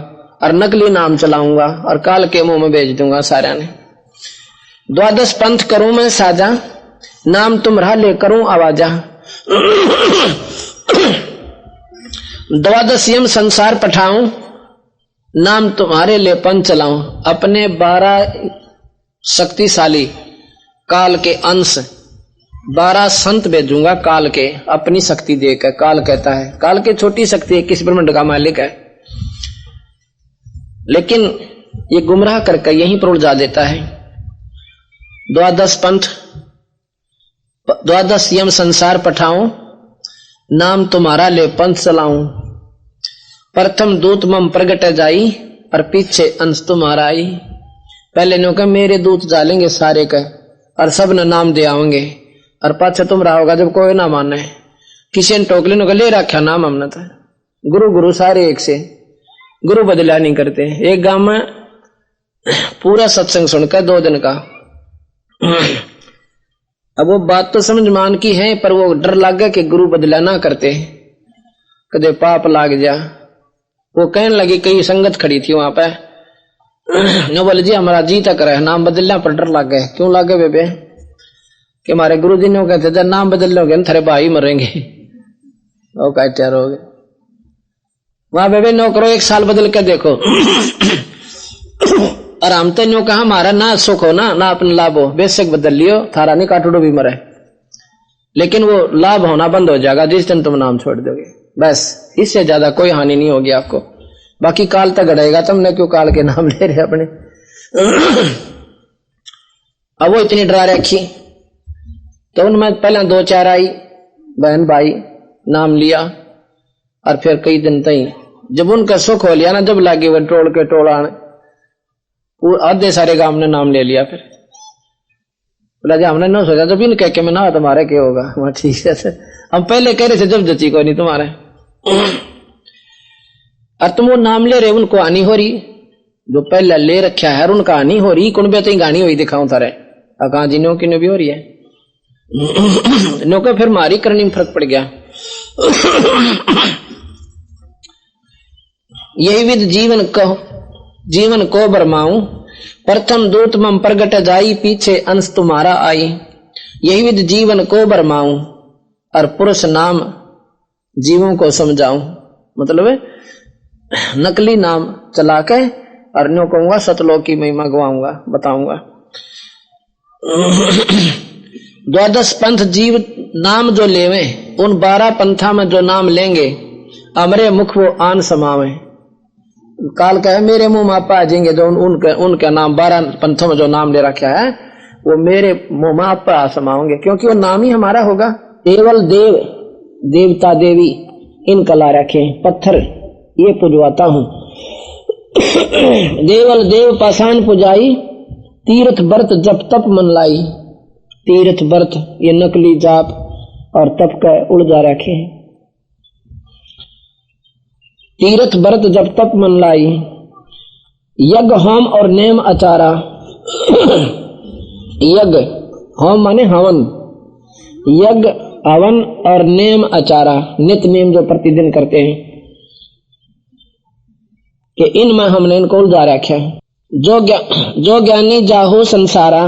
और नकली नाम चलाऊंगा और काल के मुंह में भेज दूंगा सारा ने। 12 पंथ करूं मैं साजा, नाम तुम्हारा ले करूं आवाजा। 12 यम संसार पठाऊं, नाम तुम्हारे ले पंथ चलाऊं। अपने 12 शक्तिशाली काल के अंश 12 संत भेजूंगा काल के, अपनी शक्ति देकर। काल कहता है, काल के छोटी शक्ति है, किस ब्रह्मांड का मालिक है, लेकिन ये गुमराह करके यहीं पर उलझा देता है। 12 पंथ 12 यम संसार पठाऊं, नाम तुम्हारा ले पंथ चलाऊं। प्रथम दूत मम प्रगट जाई, और पीछे अंश तुम्हारा आई। पहले नो कहा मेरे दूत जालेंगे सारे का, और सब ने नाम दे आवेंगे, और पाछे तुम रहोगा जब कोई ना माने। किसी ने टोकले नो ले रखा नाम हमने था। गुरु गुरु सारे एक से, गुरु बदला नहीं करते। एक गांव में पूरा सत्संग सुनकर 2 दिन का, अब वो बात तो समझ मान की है, पर वो डर लग गया कि गुरु बदला ना करते कदे पाप लाग जा। वो कहने लगी, कई संगत खड़ी थी वहां पे, नो बोले जी हमारा जी तक रहे, नाम बदलना पर डर लग गए। क्यों लग गए बेबे? कि हमारे गुरु जी ने कहते थे नाम बदल लोगे ना थारे भाई मरेंगे। वो कहते रहोगे वहां बेबे, नो करो 1 साल बदल के देखो। और हम तो नो कहा हमारा ना सुख हो ना अपना लाभ हो, बेशक बदल लियो, थारा नहीं काटूडो भी मरे, लेकिन वो लाभ होना बंद हो जाएगा जिस दिन तुम नाम छोड़ दोगे। बस इससे ज्यादा कोई हानि नहीं होगी आपको। बाकी काल तक गड़ेगा, तुमने क्यों काल के नाम ले रहे अपने। अब वो इतनी डरा रखी, तो उनमें पहले 2-4 आई बहन भाई, नाम लिया, और फिर कई दिन तक जब उनका सुख हो लिया ना, जब लागे वो टोल के टोला आधे सारे गांव ने नाम ले लिया। फिर बोला जी हमने न सोचा, जब इन कह के मैं ना तुम्हारे क्या होगा। वहां ठीक है, हम पहले कह रहे थे जब जची को नहीं तुम्हारे। और तुम वो नाम ले रहे, उनको हानि हो रही, जो पहले ले रखा है उनका हानि हो रही। कौन बेहतर गानी हुई दिखाऊं थारे, कहा जी नो की भी हो रही है। नो को फिर मारी करनी में फर्क पड़ गया। यही विध जीवन को बरमाऊं, प्रथम दूत मम प्रगट जाई, पीछे अंश तुम्हारा आई। यही विध जीवन को बरमाऊं, और पुरुष नाम जीवों को समझाऊं। मतलब नकली नाम चला के और न्यों कहूंगा सतलोक की महिमा गवाऊंगा, बताऊंगा। 12 पंथ जीव नाम जो लेवे, उन 12 पंथा में जो नाम लेंगे, अमरे मुख वो आन समावे। काल का है मेरे मुंह में आप आ जाएंगे, जो उनका नाम 12 पंथों में जो नाम ले रखा है वो मेरे मुंह में आप आ समाओगे, क्योंकि वो नाम ही हमारा होगा। केवल देव देवता देवी इनका ला रखे, पत्थर ये पुजवाता हूं। देवल देव पाषाण पुजाई, तीर्थ व्रत जप तप मन लाई। तीर्थ व्रत ये नकली जाप और तप का उलझा रखे। तीर्थ व्रत जप तप मन लाई, यज्ञ होम और नेम आचारा। यज्ञ होम माने हवन, यज्ञ हवन और नेम आचारा, नित्य नेम जो प्रतिदिन करते हैं, कि इनमें हमने इनको उलझा रखा। जो ज्ञानी जाहो संसारा,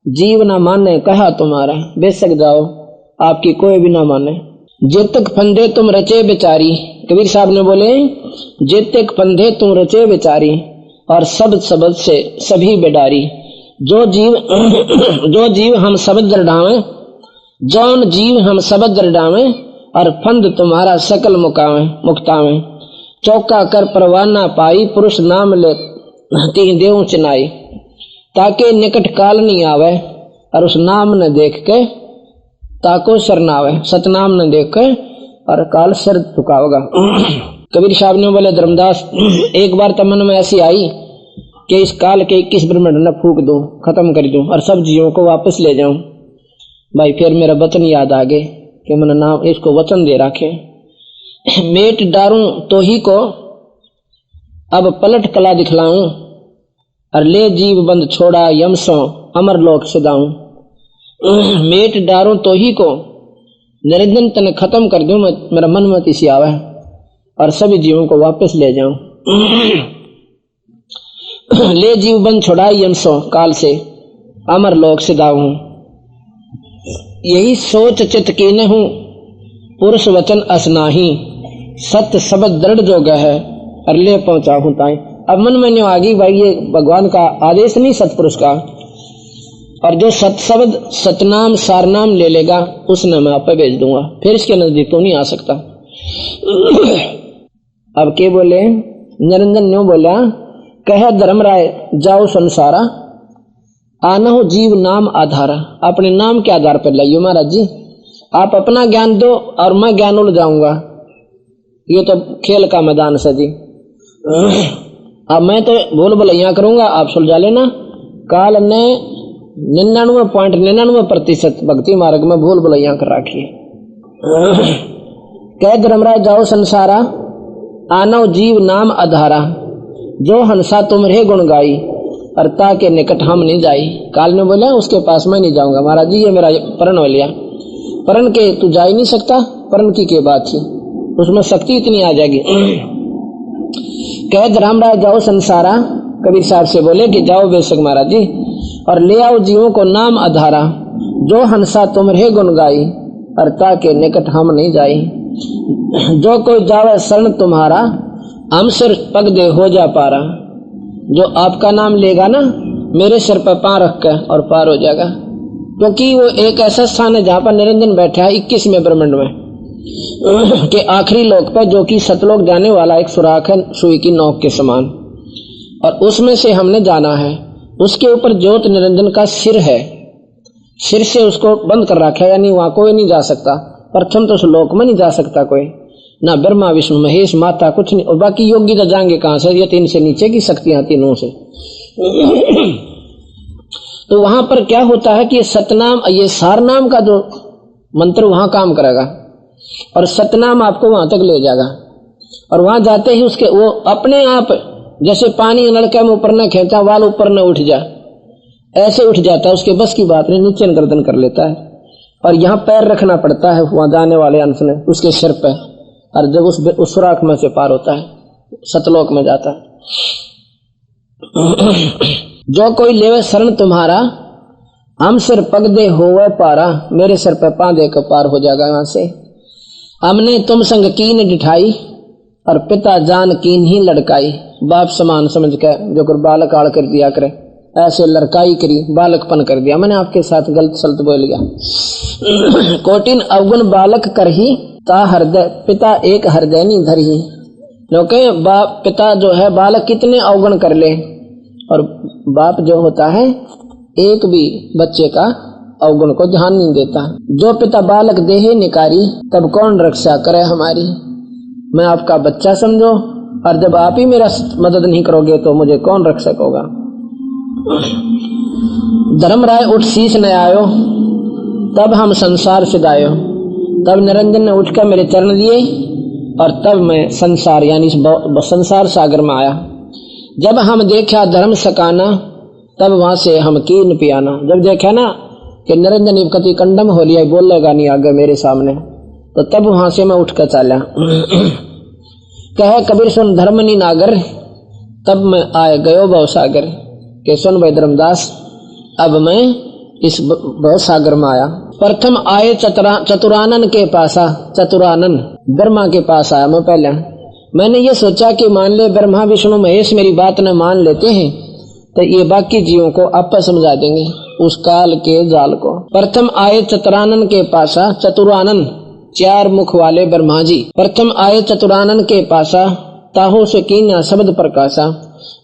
जीव न माने कहा तुम्हारा। बेशक जाओ, आपकी कोई भी ना माने। जेतक फंदे तुम रचे बेचारी, कबीर साहब ने बोले जेतक फंदे तुम रचे बेचारी, और शब्द शब्द से सभी बेडारी। जो जीव हम शब्द डावे, जौन जीव हम शब्द डावे, और फंद तुम्हारा सकल मुक्तावे। चौका कर परवाना पाई, पुरुष नाम ले तीन देव चिनाई। ताके निकट काल नहीं आवे, और उस नाम ने देख के ताको शरणावे। सतनाम ने देख के और काल सर झुकावेगा। कबीर साहब ने बोले धर्मदास, एक बार तो मन में ऐसी आई कि इस काल के 21 ब्रह्मांड न फूक दूं, खत्म कर दूं और सब जीवों को वापस ले जाऊं। भाई फिर मेरा वचन याद आ गए कि मैंने नाम इसको वचन दे रखे, मेट डारूं तो ही को अब पलट कला दिखलाऊं, और ले जीव बंद छोड़ा यम सो अमर लोक सदाऊं। मेट डारूं तो ही को निरंजन तने खत्म कर दूं, मेरा मन मत इसी आवे और सभी जीवों को वापस ले जाऊं। ले जीव बन छुड़ाई यमसो काल से, अमर लोक से दाऊं। यही सोच चित कीने हूं, पुरुष वचन असनाही, सत्य शब्द दृढ़ जो गया है और ले पहुंचाऊं ताई। अब मन में न्यों आगी भाई ये भगवान का आदेश नहीं सतपुरुष का, और जो सत शब्द सतनाम सारनाम ले लेगा उसने मैं आप पे भेज दूंगा, फिर इसके नजदीक तो नहीं आ सकता। अब के बोले निरंजन न्यों बोला, कह धर्मराय जाओ संसारा, आना हो जीव नाम आधारा। अपने नाम के आधार पर लाइयो महाराज जी, आप अपना ज्ञान दो और मैं ज्ञान उड़ जाऊंगा, ये तो खेल का मैदान से जी। अब मैं तो भूल भलैया करूंगा, आप सुलझा लेना। काल ने 99.99% भक्ति मार्ग में भूल भलैया कर रखी है। कह धर्मराज जाओ संसारा, आनो जीव नाम आधारा, जो हंसा तुम रे गुण गाई, अर्ता के निकट हम नहीं जाई। काल ने बोला उसके पास मैं नहीं जाऊंगा महाराज जी, ये मेरा परण हो लिया, परण के तू जा ही नहीं सकता, परण की बात थी, उसमें शक्ति इतनी आ जाएगी। कह धर्मराज जाओ संसारा, कबीर साहब से बोले कि जाओ बेशक महाराज जी, और ले आओ जीवों को नाम आधारा, जो हंसा तुम रे गुण गाई, अर्ता के निकट हम नहीं जाई। जो कोई जावे शरण तुम्हारा, हम सिर पग दे हो जा पारा। जो आपका नाम लेगा ना, मेरे सिर पर पांव रख कर और पार हो जाएगा, क्योंकि वो एक ऐसा स्थान है जहाँ पर निरंजन बैठा है 21वें ब्रह्मांड में के आखिरी लोक पर, जो कि सतलोक जाने वाला एक सुराख है सुई की नोक के समान, और उसमें से हमने जाना है। उसके ऊपर ज्योत निरंजन का सिर है, सिर से उसको बंद कर रखा है, यानी वहां कोई नहीं जा सकता। प्रथम तो उस लोक में नहीं जा सकता कोई, ना ब्रह्मा विष्णु महेश माता कुछ नहीं, और बाकी योगी तो जाएंगे कहां से, ये 3 से नीचे की शक्तियां तीनों से। तो वहां पर क्या होता है कि सतनाम, ये सारनाम का जो मंत्र वहां काम करेगा और सतनाम आपको वहां तक ले जाएगा, और वहां जाते ही उसके वो अपने आप जैसे पानी नलके में ऊपर न खींचा वाल ऊपर न उठ जा, ऐसे उठ जाता है, उसके बस की बात नहीं, नीचे गर्दन कर लेता है। और यहाँ पैर रखना पड़ता है वहां जाने वाले अंश ने उसके सिर पे, और जब उस सुराख में से पार होता है सतलोक में जाता है। जो कोई लेवे शरण तुम्हारा, हम सिर पग दे होवे पारा, मेरे सिर पे पांव दे कर पार हो जाएगा वहां से। हमने तुम संग कीन डिठाई, और पिता जान कीन ही लड़काई। बाप समान समझ कर जो कर बालक आड़ कर दिया करे, ऐसे लड़काई करी, बालकपन कर दिया। मैंने आपके साथ गलत सलत बोल गया। कोटिन अवगुण बालक कर ही, ता हृदय पिता एक हृदय नहीं धरी। क्योंकि बाप पिता जो है बालक कितने अवगुण कर ले, और बाप जो होता है एक भी बच्चे का अवगुण को ध्यान नहीं देता। जो पिता बालक देहे निकारी, तब कौन रक्षा करे हमारी। मैं आपका बच्चा समझो, और जब आप ही मेरा मदद नहीं करोगे तो मुझे कौन रक्षक होगा। धर्मराय उठ शीश न आयो, तब हम संसार सिधायो। तब निरंजन ने उठकर मेरे चरण दिए, और तब मैं संसार यानी संसार सागर में आया। जब हम देखा धर्म सकाना, तब वहां से हम कीन पियाना। जब देखा ना कि निरंजन कति कंडम हो लिया, बोलेगा नहीं आगे मेरे सामने, तो तब वहां से मैं उठकर चला। कहे कबीर सुन धर्म नी नागर, तब मैं आए गयो भव सागर। के सुन भाई धर्मदास, अब मैं इस भव सागर में आया। प्रथम आए चतुरानन के पासा, चतुरानन ब्रह्मा के पास आया मैं पहले। मैंने ये सोचा कि मान ले ब्रह्मा विष्णु महेश मेरी बात न मान लेते हैं तो ये बाकी जीवों को आपस समझा देंगे उस काल के जाल को। प्रथम आए चतुरानन के पासा, चतुरानन 4 मुख वाले ब्रह्मा जी। प्रथम आए चतुरानन के पासा, ताहो से कीना शब्द प्रकाशा।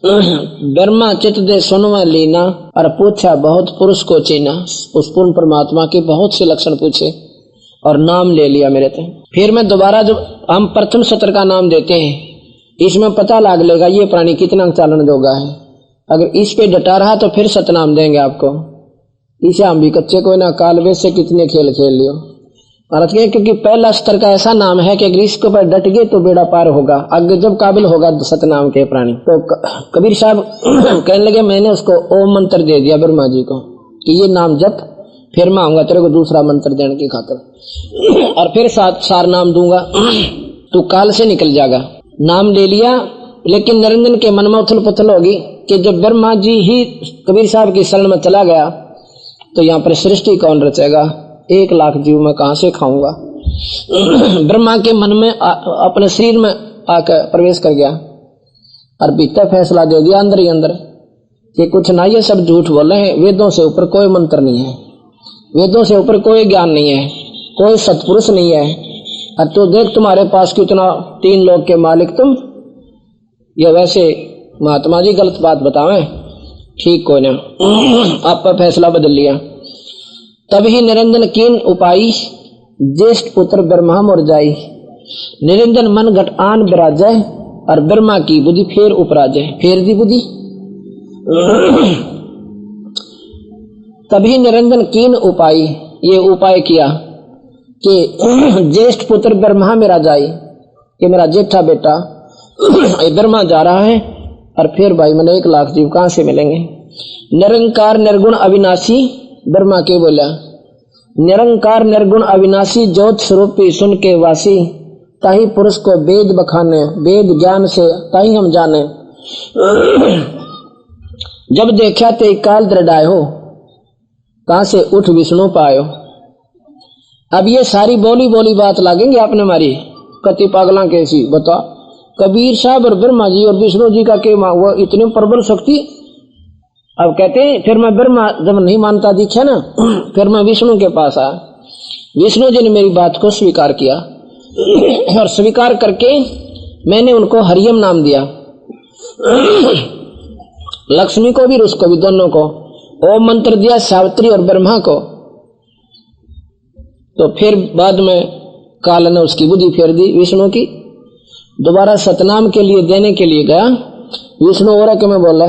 ब्रह्मा चित दे सुनवा लीना, और पूछा बहुत पुरुष को चीना। उस पूर्ण परमात्मा के बहुत से लक्षण पूछे और नाम ले लिया मेरे थे। फिर मैं दोबारा जब हम प्रथम सत्र का नाम देते हैं, इसमें पता लग लेगा ये प्राणी कितना चालन जोगा है। अगर इस पे डटा रहा तो फिर सतनाम देंगे आपको। इसे हम भी कच्चे को ना काल वे से कितने खेल खेल लियो भारत के, क्योंकि पहला स्तर का ऐसा नाम है कि अगर इसके ऊपर डट गए तो बेड़ा पार होगा। आगे जब काबिल होगा सतनाम के प्राणी। तो कबीर साहब कहने लगे, मैंने उसको ओम मंत्र दे दिया ब्रह्मा जी को कि ये नाम जप, फिर मैं आऊंगा तेरे को दूसरा मंत्र देने की खातिर, और फिर सार नाम दूंगा, तू काल से निकल जाएगा। नाम ले लिया, लेकिन निरंजन के मन में उथल पुथल होगी कि जब ब्रह्मा जी ही कबीर साहब की शरण में चला गया तो यहाँ पर सृष्टि कौन रचेगा, 1 लाख जीव मैं कहां से खाऊंगा। ब्रह्मा के मन में अपने शरीर में आकर प्रवेश कर गया और भीतर फैसला दे दिया अंदर ही अंदर कि कुछ ना, ये सब झूठ बोले हैं, वेदों से ऊपर कोई मंत्र नहीं है, वेदों से ऊपर कोई ज्ञान नहीं है, कोई सत्पुरुष नहीं है। और तो देख तुम्हारे पास कितना 3 लोक के मालिक तुम, ये वैसे महात्मा जी गलत बात बतावें, ठीक कोई ना। आप पर फैसला बदल लिया। तभी निरंजन कीन उपाई, ज्येष्ठ पुत्र ब्रह्मा मोर जाई। निरंजन मन घट आन विराजय, और ब्रह्मा की बुद्धि फेर उपराजय, फेर दी बुद्धि। तभी निरंजन कीन उपाय, ये उपाय किया कि ज्येष्ठ पुत्र ब्रह्मा मेरा जाए, कि मेरा जेठा बेटा ब्रह्मा जा रहा है, और फिर भाई मैंने 1 लाख जीव कहां से मिलेंगे। निरंकार निर्गुण अविनाशी, ब्रह्मा के बोला निरंकार निर्गुण अविनाशी, ज्योत स्वरूपी सुन के वासी, ताही पुरुष को वेद बखाने, वेद ज्ञान से ताही हम जाने। जब देखा ते काल दृढ़ाए हो, कहां से उठ विष्णु पायो। अब ये सारी बोली बोली बात लागेंगे आपने मारी, कति पागला कैसी बता। कबीर साहब और ब्रह्मा जी और विष्णु जी का के वो इतनी प्रबल शक्ति। अब कहते हैं फिर मैं ब्रह्मा जब नहीं मानता दिखा ना, फिर मैं विष्णु के पास आया। विष्णु जी ने मेरी बात को स्वीकार किया, और स्वीकार करके मैंने उनको हरियम नाम दिया, लक्ष्मी को भी उसको भी, दोनों को ओम मंत्र दिया, सावित्री और ब्रह्मा को। तो फिर बाद में काल ने उसकी बुद्धि फेर दी विष्णु की। दोबारा सतनाम के लिए देने के लिए गया विष्णु, और के में बोला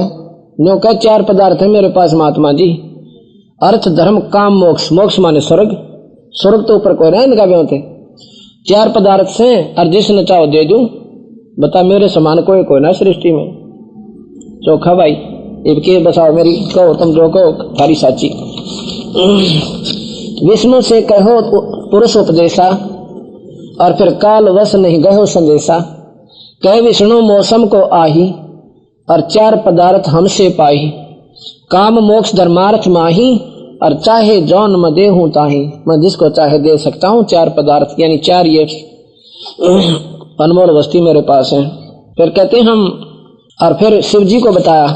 न्यो का 4 पदार्थ है मेरे पास महात्मा जी, अर्थ धर्म काम मोक्ष। मोक्ष माने स्वर्ग, स्वर्ग तो ऊपर कोई ना इनका भी होते। 4 पदार्थ से, और जिसने चाहो दे दूं, बता मेरे समान कोई ना सृष्टि में। चोखा भाई इनके बसाओ मेरी, कहो तुम जो कहो थारी साची। विष्णु से कहो पुरुष उपदेशा, और फिर काल वश नहीं गयो संदेशा। कह विष्णु मौसम को आही, और 4 पदार्थ हमसे पाई। काम मोक्ष धर्मार्थ माही, और चाहे जौन म दे हूं ताही, मैं जिसको चाहे दे सकता हूं। 4 पदार्थ यानी 4 ये अनमोल वस्तु मेरे पास है। फिर कहते हैं हम, और फिर शिव जी को बताया।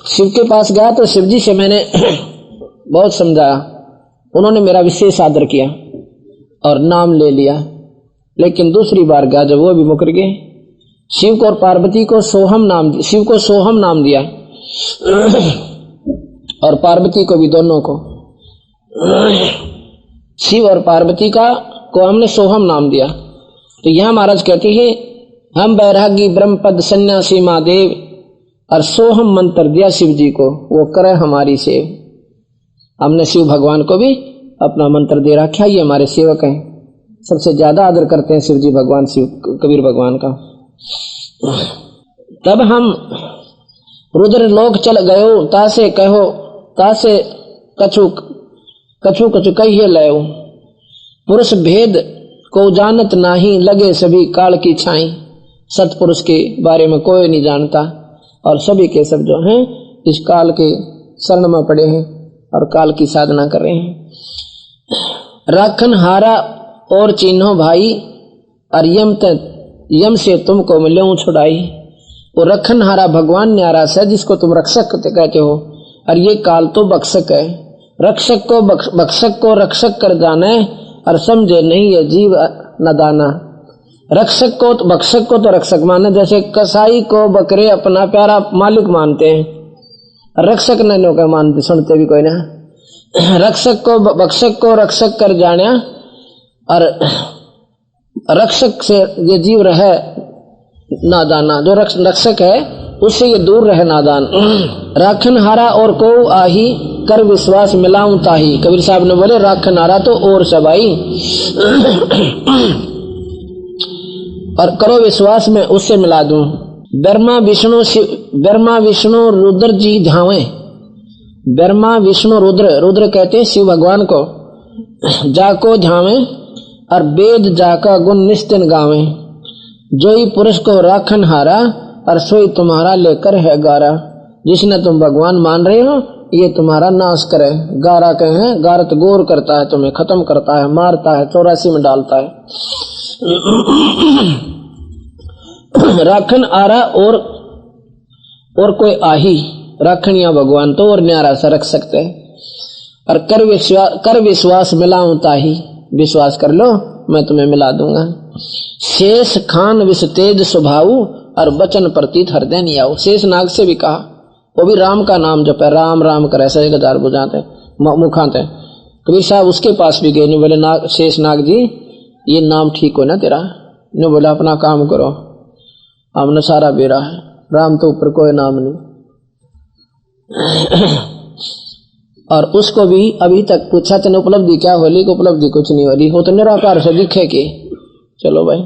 शिव के पास गया तो शिव जी से मैंने बहुत समझाया, उन्होंने मेरा विशेष आदर किया और नाम ले लिया। लेकिन दूसरी बार गया जब वो भी मुकर गए। शिव को और पार्वती को सोहम नाम, शिव को सोहम नाम दिया और पार्वती को भी, दोनों को। शिव और पार्वती को हमने सोहम नाम दिया। तो यह महाराज कहते हैं हम बैरागी ब्रह्मपद सन्यासी महादेव, और सोहम मंत्र दिया शिव जी को, वो करे हमारी सेव। हमने शिव भगवान को भी अपना मंत्र दे रखा, ये हमारे सेवक हैं। सबसे ज्यादा आदर करते हैं शिव जी भगवान, शिव कबीर भगवान का। तब हम रुद्र लोक चल गयो, तासे कहो तासे कछु कछु कछु कहिए लयो। पुरुष भेद को जानत नाही, लगे सभी काल की छाई। सतपुरुष के बारे में कोई नहीं जानता, और सभी के सब जो हैं इस काल के शरण में पड़े हैं और काल की साधना कर रहे हैं। राखन हारा और चिन्हो भाई, और यम से तुमको मिलूं छुड़ाई। वो रखन हारा भगवान न्यारा से, जिसको तुम रक्षक कहते हो, और ये काल तो बख्शक है। रक्षक को बख्शक को रक्षक कर जाने, और समझे नहीं ये जीव नदाना। रक्षक को तो बख्शक को तो रक्षक माने, जैसे कसाई को बकरे अपना प्यारा मालिक मानते हैं, रक्षक नहीं का मानते, सुनते भी कोई ना। रक्षक को बख्शक को रक्षक कर जाने, और रक्षक से ये जीव रहे नादाना। जो रक्षक है उससे ये दूर रहे नादान। राखन हारा और को आही, कर विश्वास मिलाऊं ताही। कबीर साहब ने बोले राखन हारा तो और सबाई, और करो विश्वास में उससे मिला दूं। ब्रह्मा विष्णु रुद्र जी धावे, ब्रह्मा विष्णु रुद्र, रुद्र कहते हैं शिव भगवान को, जाको ध्यावे और वेद जाका गुण निस्तिन गावे, जोई पुरुष को राखन हारा और सोई तुम्हारा लेकर है गारा। जिसने तुम भगवान मान रहे हो ये तुम्हारा नाश करे। गारा कहे गारत गोर करता है, तुम्हें खत्म करता है, मारता है, 84 में डालता है। राखन आरा और कोई आही, राखन या भगवान तो और न्यारा सा रख सकते हैं। और कर विश्वास मिलाऊं ताही, विश्वास कर लो मैं तुम्हें मिला दूंगा। शेष खान विष तेज स्वभाव और बचन प्रतीत हृदय नहीं आओ। शेष नाग से भी कहा, वो भी राम का नाम जप है, राम राम कर ऐसा 1000 बुझाते मुखाते। कबीर साहब उसके पास भी गए, नहीं बोले नाग, शेष नाग जी ये नाम ठीक हो ना तेरा? नहीं बोला अपना काम करो, हमने सारा बेरा है, राम तो ऊपर कोई नाम नहीं। और उसको भी अभी तक पूछा तेने उपलब्धि क्या होली? को उपलब्धि कुछ नहीं हो रही, वो तो निराकार से दिखे कि चलो भाई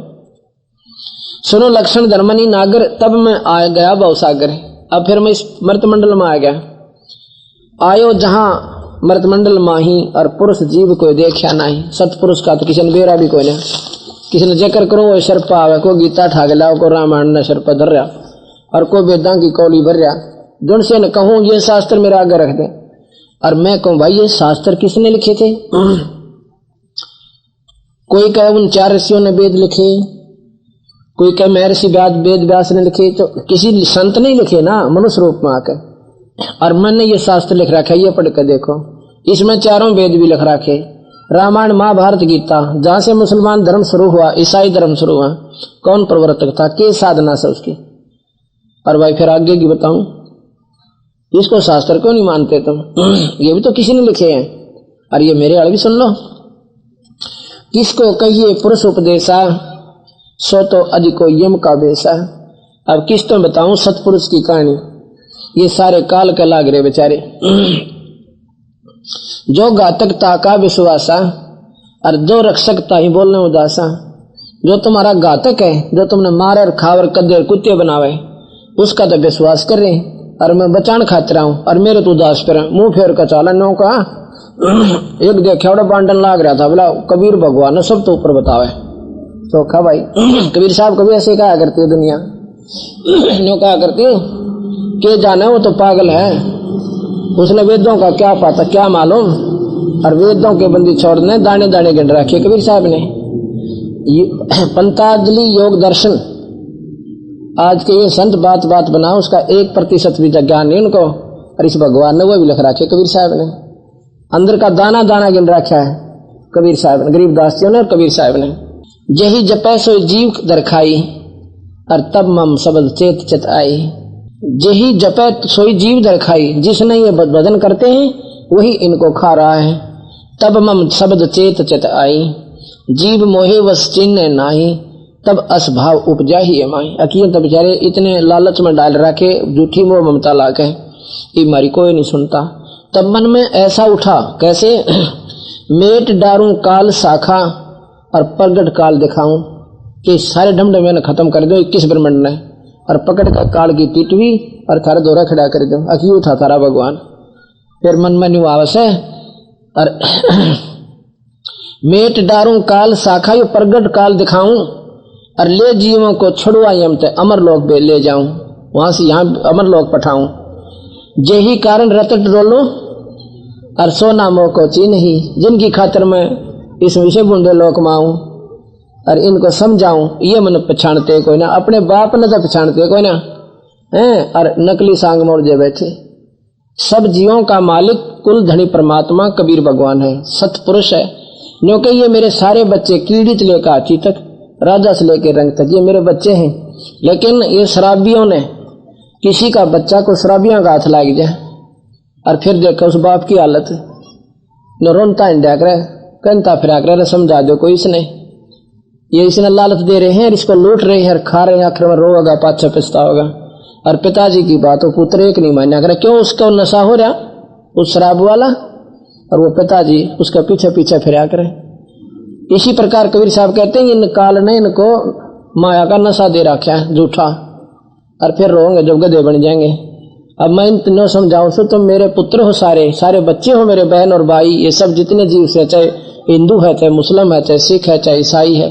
सुनो लक्षण धर्मनी नागर, तब मैं आ गया भवसागर। अब फिर मैं इस मृतमंडल में आ गया, आयो जहां मृतमंडल माही और पुरुष जीव को देखा नहीं। सतपुरुष का तो किसी ने बेरा भी कोई नहीं, किसी ने जिक्र करो वो शर्प आवे, को गीता ठाक ला, को रामायण ने शर्प धर रहा और को वेदां की कौली भर रहा। जुन से न कहूं ये शास्त्र मेरा आगे रख दे, और मैं कहूं भाई ये शास्त्र किसने लिखे थे? कोई कहे उन 4 ऋषियों ने वेद लिखे, कोई कहे महर्षि वेद व्यास ने लिखे, तो किसी संत नहीं लिखे ना, मनुष्य रूप में आकर। और मैंने ये शास्त्र लिख रखा है, ये पढ़ कर देखो, इसमें 4 वेद भी लिख रखे, रामायण महाभारत गीता। जहां से मुसलमान धर्म शुरू हुआ, ईसाई धर्म शुरू हुआ, कौन प्रवर्तक था, के साधना से उसकी। और भाई फिर आगे की बताऊं, इसको शास्त्र क्यों नहीं मानते तुम? ये भी तो किसी ने लिखे हैं। और ये मेरे वाले भी सुन लो, किसको कहिए पुरुष उपदेशा, सो तो अधिको यम का बेसा। अब किस तो बताऊं सतपुरुष की कहानी, ये सारे काल के लाग रहे बेचारे। जो घातकता का विश्वासा और जो रक्षकता ही बोलने उदासा। जो तुम्हारा घातक है, जो तुमने मारे और खावर कदे कुत्ते बनावे, उसका तो विश्वास कर रहे और मैं बचान खातिर हूं, और मेरे तो उदास पर मुंह फेर का चालन नो का। एक देखा बड़ा बांटन लाग रहा था, बोला कबीर भगवान ने सब तो ऊपर बतावे चौखा भाई। कबीर साहब कभी ऐसे कहा करती है दुनिया, नो कहा करती के जाने वो तो पागल है, उसने वेदों का क्या पता क्या मालूम, और वेदों के बंदी छोड़ने दाने दाने गिन रखे कबीर साहब ने। पंताजलि योग दर्शन आज के ये संत बात बात बना, उसका 1% भी ज्ञान नहीं उनको, और इस भगवान ने वो भी लिख रखे कबीर साहब ने, अंदर का दाना दाना गिन रखा है कबीर साहब ने, गरीबदास जी ने और कबीर साहब ने। जही जपै सो जीव दरखाई और तब मम शब्द चेत चित आई। जही जपै सोई जीव दरखाई, जिसने ये भजन करते हैं वही इनको खा रहा है। तब मम शब्द चेत चित आई, जीव मोहे वस चिन्ह नाही, तब असभाव उपजा ही माई। अकीर तब बेचारे इतने लालच में डाल रखे, झूठी मोह ममता लाके ये मारी कोई नहीं सुनता। तब मन में ऐसा उठा, कैसे? मेट डारूं काल शाखा और प्रगट काल दिखाऊं, कि सारे ढमढम मैंने खत्म कर दो 21 ब्रह्मांड ने, और पकड़ कर काल की टिटवी और थारा दौरा खड़ा कर दो। अकीर था थारा भगवान। फिर मन में न्यू आवस है, और मेट डारूं काल शाखा यो प्रगट काल दिखाऊं, और ले जीवों को छुड़वा यम ते अमर लोक पे ले जाऊं, वहां से यहाँ अमर लोक पठाऊं। जेही कारण रतट डोलो और सोना मोह को चीन ही, जिनकी खातिर मैं इस विषय बुंदे लोक में आऊं और इनको समझाऊं, ये मन पछाणते कोई ना, अपने बाप ने तो पछाणते कोई ना है, और नकली सांग मोड़ जे बैठे। सब जीवों का मालिक कुल धनी परमात्मा कबीर भगवान है, सतपुरुष है। क्योंकि ये मेरे सारे बच्चे कीड़ित लेकर आची तक, राजा से लेकर रंग तक ये मेरे बच्चे हैं। लेकिन ये शराबियों ने, किसी का बच्चा को शराबियों का हाथ लाग जाए और फिर देखो उस बाप की हालत, न रोनता इंडिया करे, कहता फिरा करे, समझा दो कोई इसने, ये इसने लालच दे रहे हैं, इसको लूट रहे हैं, खा रहे हैं, आखिर में रोगा पाछा पिछता होगा। और पिताजी की बात हो पुत्र एक नहीं मान्या करे, क्यों? उसका नशा हो रहा उस शराब वाला, और वो पिताजी उसका पीछे पीछे फिरा करे। इसी प्रकार कबीर साहब कहते हैं इन काल ने इनको माया का नशा दे रखा है झूठा, और फिर रोएंगे जब गधे बन जाएंगे। अब मैं इन तीनों समझाऊं तो तुम मेरे पुत्र हो, सारे सारे बच्चे हो मेरे, बहन और भाई, ये सब जितने जीव से, चाहे हिंदू है, चाहे मुस्लिम है, चाहे सिख है, चाहे ईसाई है,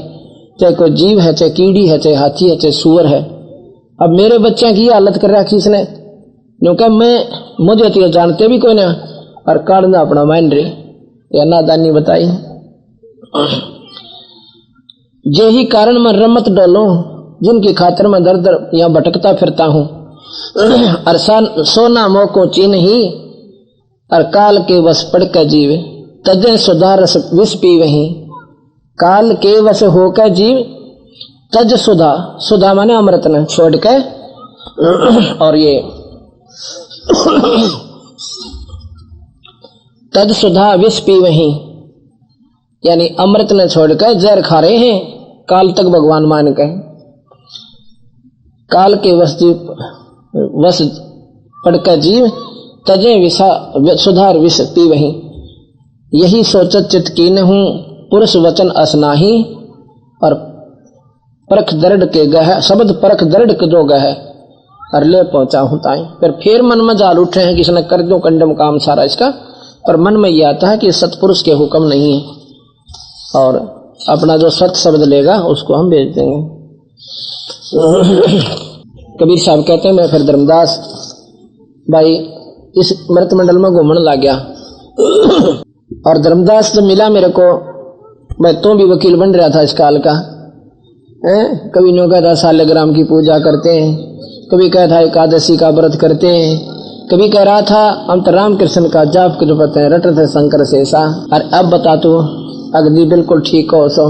चाहे कोई जीव है, चाहे कीड़ी है, चाहे हाथी है, चाहे सुअर है। अब मेरे बच्चे की हालत कर रखी इसने, क्योंकि मैं मुझे तो जानते भी कोई ना, और काटना अपना मान रही या नादानी बताई। यही कारण मैं रमत डोलो, जिनकी खातिर मैं दर दर यहाँ भटकता फिरता हूँ। और सोना मोको चीन ही, और काल के वश पड़ कर जीव, तजे सुधार विष पी वही। काल के वश होकर जीव, तज सुधा, सुधा माने अमृत ने छोड़ के, और ये तज सुधा विष पी वही, यानी अमृत ने छोड़कर जहर खा रहे हैं काल तक भगवान मान के। काल के वश पड़कर जीव, तजे विषा सुधार विष पी वही। यही सोचत चित कीन हूं, पुरुष वचन असनाही, और परख दर्द के गह, शब्द परख दर्द के जो गह, और ले पहुंचा हूं ताई। फिर मन में जाल उठे हैं कि इसने कर दो कंडम काम सारा इसका, पर मन में यह आता है कि सतपुरुष के हुक्म नहीं है, और अपना जो सत शब्द लेगा उसको हम भेज देंगे। कबीर साहब कहते हैं मैं फिर धर्मदास भाई इस मृत मंडल में घूमने लग गया, और धर्मदास तो मिला मेरे को, मैं तो भी वकील बन रहा था इस काल का। कभी नो कहता सालग्राम की पूजा करते हैं, कभी कहता है एकादशी का व्रत करते हैं, कभी कह रहा था हम तो राम कृष्ण का जाप के पते हैं, रटते शंकर शेषा। और अब बता तू अगली बिल्कुल ठीक हो सो,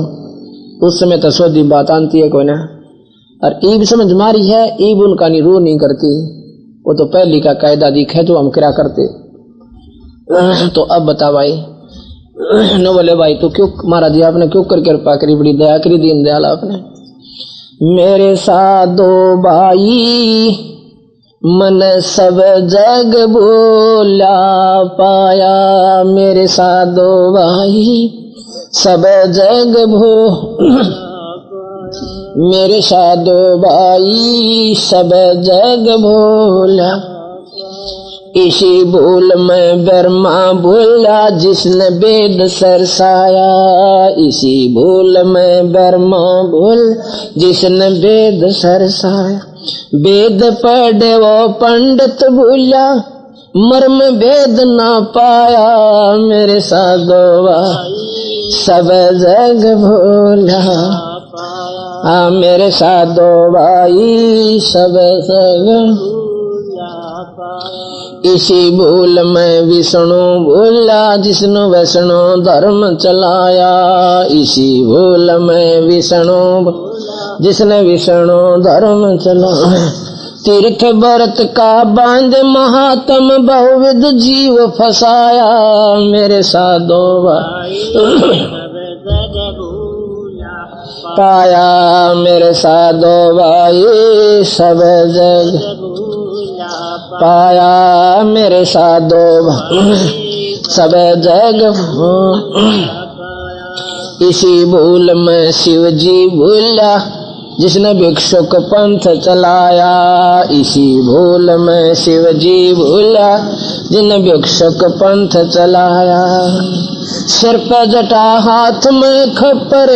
उस समय तो सोधी बात आती है कोई ना, और ईब समझ मारी है, ईब उनका रू नहीं करती, वो तो पहली का कायदा दिखे जो हम क्या करते। तो अब बता भाई, नो बोले भाई तो क्यों महाराज जी आपने क्यों कर कृपा करी, बड़ी दया करी दीन दयाल आपने। मेरे साधो भाई मन सब जग बोला पाया, मेरे साधो भाई सब जग मेरे साधो भाई सब जग भोला। इसी भूल में ब्रह्मा भूला जिसने वेद सरसाया, इसी भूल में ब्रह्मा भूल जिसने वेद सरसाया। वेद पढ़े वो पंडित भूला, मर्म वेद ना पाया, मेरे साधो भाई सब जग भोला। मेरे साधो भाई सब जग, इसी भूल में विष्णु भूला जिसने वैष्णो धर्म चलाया, इसी भूल में विष्णु जिसने विष्णु धर्म चलाया। तीर्थ व्रत का बांध महात्म बहुविध जीव फसाया, मेरे साधो भाई पाया, मेरे साधो भाई सब जग पाया, मेरे साधो सब जग। इसी भूल में शिव जी भूला जिसने भिक्षुक पंथ चलाया, इसी भूल में शिव जी भूला जिसने भिक्षुक पंथ चलाया। सिर पर जटा हाथ में खप्पर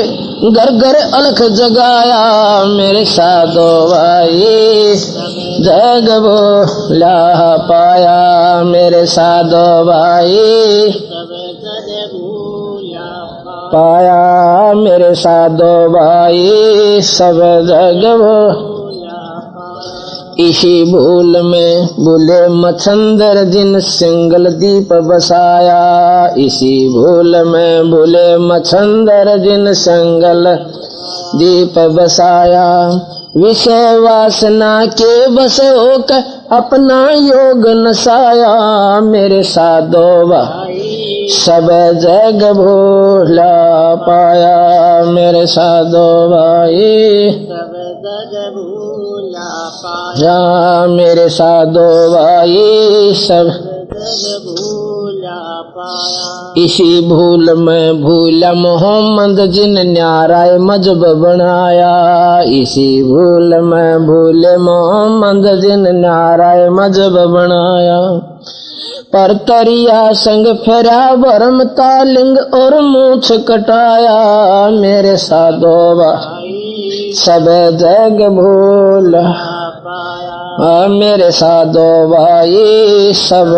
घर घर अलख जगाया, मेरे साधो भाई जग बोला पाया, मेरे साधो भाई पाया, मेरे साधो भाई सब जग इसी भूल में भूले मच्छंदर जिन सिंगल दीप बसाया, इसी भूल में भूले मच्छंदर जिन सिंगल दीप बसाया। विषय वासना के बस होकर अपना योग नसाया, मेरे साधो भाई सब जग भोला पाया, मेरे साधो भाई सब जग भोला पाया, मेरे साधो भाई सब जग भोला इसी भूल में भूला मोहम्मद जिन न्यारा मजहब बनाया। इसी भूल में भूले मोहम्मद जिन न्यारा मजहब बनाया। पर तरिया संग फेरा भरम तालिंग और मूछ कटाया। मेरे साधोबा सब जग भूल मेरे साधो भाई सब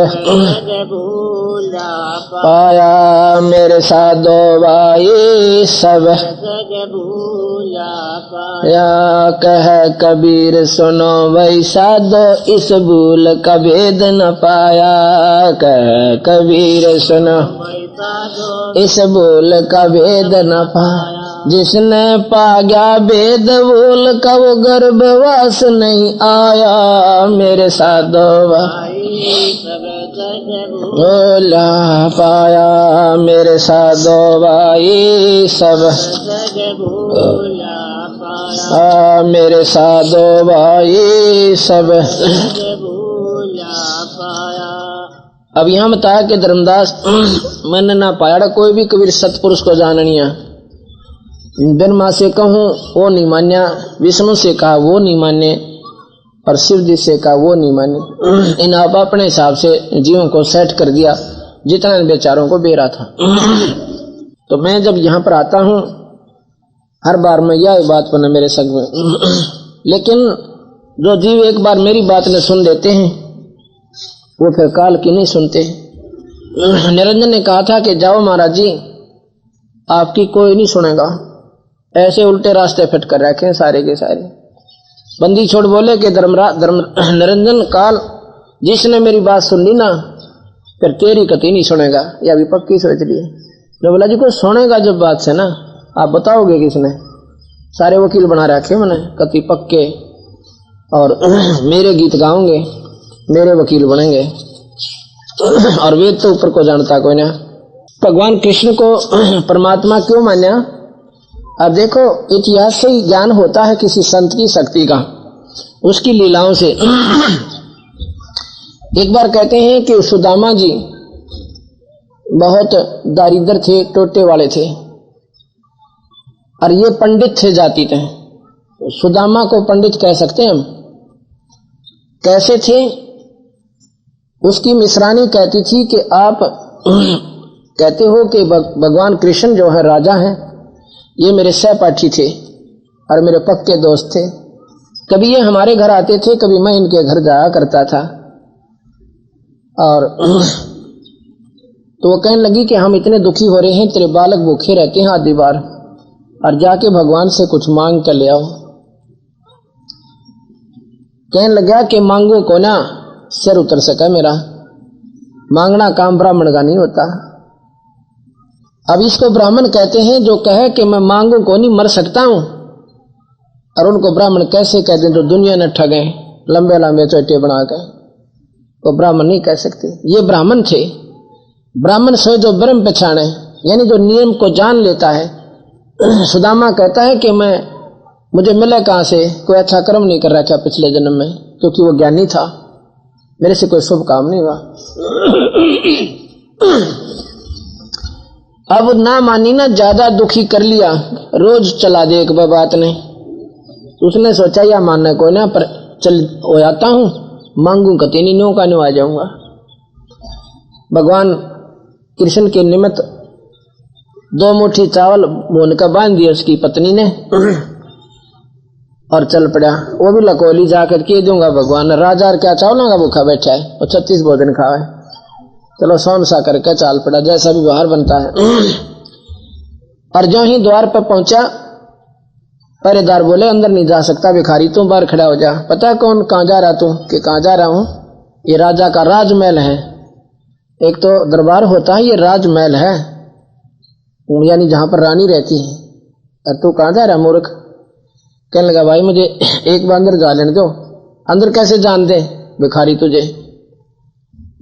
पाया। मेरे साधो भाई सब या कह कबीर सुनो भाई साधो इस भूल का भेद न पाया। कह कबीर सुनो इस भूल का भेद न पाया। जिसने पा गया भेद भूल का वो गर्भवास नहीं आया। मेरे साधो भाई भूला पाया। मेरे साधो भाई सब मेरे साधो भाई सब अब यहाँ बताया कि धर्मदास मन ना पाया कोई भी कबीर सतपुरुष को जाननिया। ब्रह्मा से कहूँ वो नहीं मान्या, विष्णु से कहा वो नहीं माने और शिव जी से कहा वो नहीं माने। इन आप अपने हिसाब से जीवों को सेट कर दिया जितना इन बेचारों को बेरा था। तो मैं जब यहाँ पर आता हूँ हर बार मैं यह बात बना मेरे संग में। लेकिन जो जीव एक बार मेरी बात न सुन लेते हैं वो फिर काल की नहीं सुनते। निरंजन ने कहा था कि जाओ महाराज जी आपकी कोई नहीं सुनेगा। ऐसे उल्टे रास्ते फिट कर रखे हैं सारे के सारे। बंदी छोड़ बोले कि निरंजन काल जिसने मेरी बात सुन ली ना फिर तेरी कति नहीं सुनेगा। ये अभी पक्की सोच ली। जो बोला जी कोई सुनेगा जब बात से ना आप बताओगे किसने। सारे वकील बना रखे मैंने कति पक्के और मेरे गीत गाओगे मेरे वकील बनेंगे। और वेद तो ऊपर को जानता कोई ना। भगवान कृष्ण को परमात्मा क्यों मान्या। अब देखो इतिहास से ही ज्ञान होता है किसी संत की शक्ति का उसकी लीलाओं से। एक बार कहते हैं कि सुदामा जी बहुत दारिद्र थे, टोटे वाले थे और ये पंडित थे जाति थे। सुदामा को पंडित कह सकते हैं हम। कैसे थे। उसकी मिश्रानी कहती थी कि आप कहते हो कि भगवान कृष्ण जो है राजा हैं, ये मेरे सहपाठी थे और मेरे पक्के दोस्त थे। कभी ये हमारे घर आते थे, कभी मैं इनके घर जाया करता था। और तो वो कहने लगी कि हम इतने दुखी हो रहे हैं, तेरे बालक भूखे रहते हैं आधी बार, और जाके भगवान से कुछ मांग कर ले आओ। कहने लगा कि मांगो को ना सिर उतर सका मेरा, मांगना काम ब्राह्मण का नहीं होता। अब इसको ब्राह्मण कहते हैं जो कहे कि मैं मांगू को नहीं मर सकता हूं, और उनको ब्राह्मण कैसे कहते हैं जो दुनिया ने ठगे लंबे लंबे चोटे बना के, वो ब्राह्मण नहीं कह सकते। ये ब्राह्मण थे। ब्राह्मण से जो ब्रह्म पहचाने यानी जो नियम को जान लेता है। सुदामा कहता है कि मुझे मिला कहां से, कोई अच्छा कर्म नहीं कर रहा था पिछले जन्म में, क्योंकि वो ज्ञानी था, मेरे से कोई शुभ काम नहीं हुआ। अब ना मानी ना, ज्यादा दुखी कर लिया, रोज चला दे एक बात ने। उसने सोचा या मानना कोई ना, पर चल हो जाता हूं, मांगू कति नहीं, नो का नो आ जाऊंगा। भगवान कृष्ण के निमित्त 2 मुट्ठी चावल भून का बांध दिया उसकी पत्नी ने, और चल पड़ा। वो भी लकोली जाकर के दूंगा भगवान, राजा क्या चावलों का भूखा बैठा है, और 36 भोजन खावे, चलो सौन सा करके चाल पड़ा, जैसा भी बाहर बनता है। और जो ही द्वार पर पहुंचा, पहरेदार बोले अंदर नहीं जा सकता भिखारी, तू बाहर खड़ा हो जा। पता कौन कहां जा रहा तू? कि कहां जा रहा हूं, ये राजा का राजमहल है। एक तो दरबार होता है, ये राजमहल है, यानी जहां पर रानी रहती है। और तू कहां जा रहा मूर्ख? कहने लगा भाई मुझे एक बार अंदर जा लेने दो। अंदर कैसे जान दे भिखारी तुझे?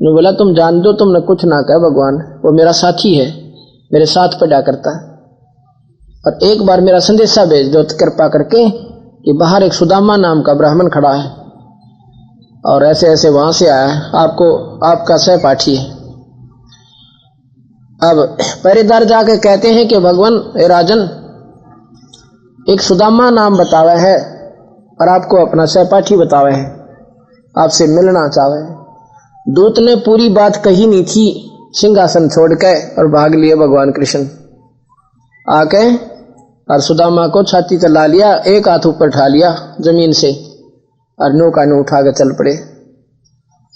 ने बोला तुम जान दो, तुमने कुछ ना कहा, भगवान वो मेरा साथी है, मेरे साथ पड़ा करता है, और एक बार मेरा संदेशा भेज दो कृपा करके कि बाहर एक सुदामा नाम का ब्राह्मण खड़ा है और ऐसे ऐसे वहां से आया है, आपको आपका सहपाठी है। अब पहरेदार जाके कहते हैं कि भगवान ए राजन, एक सुदामा नाम बतावे है और आपको अपना सहपाठी बतावे है, आपसे मिलना चाहे है। दूत ने पूरी बात कही नहीं थी, सिंहासन छोड़ के और भाग लिए भगवान कृष्ण। आके और सुदामा को छाती चला लिया, एक हाथ ऊपर उठा लिया जमीन से और नौका ने उठा के चल पड़े।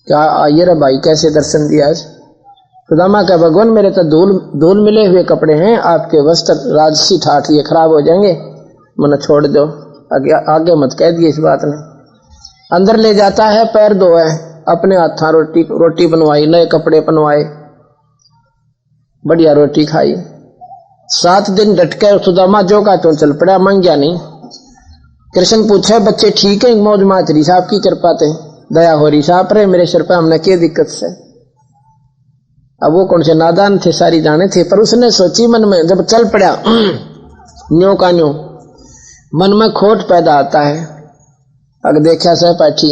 क्या ये रे भाई, कैसे दर्शन दिया आज? सुदामा का भगवान, मेरे तो धूल मिले हुए कपड़े हैं, आपके वस्त्र राजसी ठाठ ये खराब हो जाएंगे, मन छोड़ दो, आगे मत कह दिए इस बात ने। अंदर ले जाता है, पैर धोए, अपने हाथा रोटी बनवाई, नए कपड़े बनवाए, बढ़िया रोटी खाई। 7 दिन डटके सुदामा जो का तो चल पड़ा, मांग्या नहीं। कृष्ण पूछे, बच्चे ठीक है? मौज माचरी साहब की कृपा थे, दया हो रही साहब रे मेरे सिर पे, हमने क्या दिक्कत से। अब वो कौन से नादान थे, सारी जाने थे, पर उसने सोची मन में, जब चल पड़ा न्यो का न्यो, मन में खोट पैदा आता है। अगर देखा सहपाठी,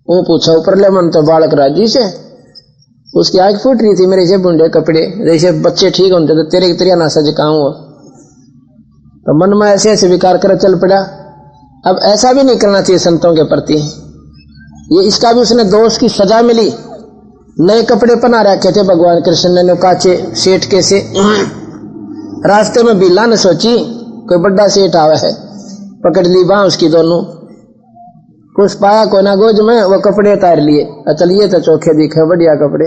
वो पूछा ऊपर ले मन तो बालक राजी से, उसकी आंख फूट रही थी, मेरे से बुंडे कपड़े, जैसे बच्चे ठीक होते तो तेरे तेरिया ना सज काऊं। तो मन में ऐसे ऐसे विकार कर चल पड़ा। अब ऐसा भी नहीं करना चाहिए संतों के प्रति, ये इसका भी उसने दोष की सजा मिली। नए कपड़े पहना रखे थे भगवान कृष्ण ने, काचे सेठ के से। रास्ते में बिल्ला ने सोची कोई बड़ा सेठ आवा है, पकड़ ली बांह उसकी दोनों, कुछ पाया कोई ना गोज में, वो कपड़े उतार लिए, चलिए तो चोखे दिखे बढ़िया कपड़े।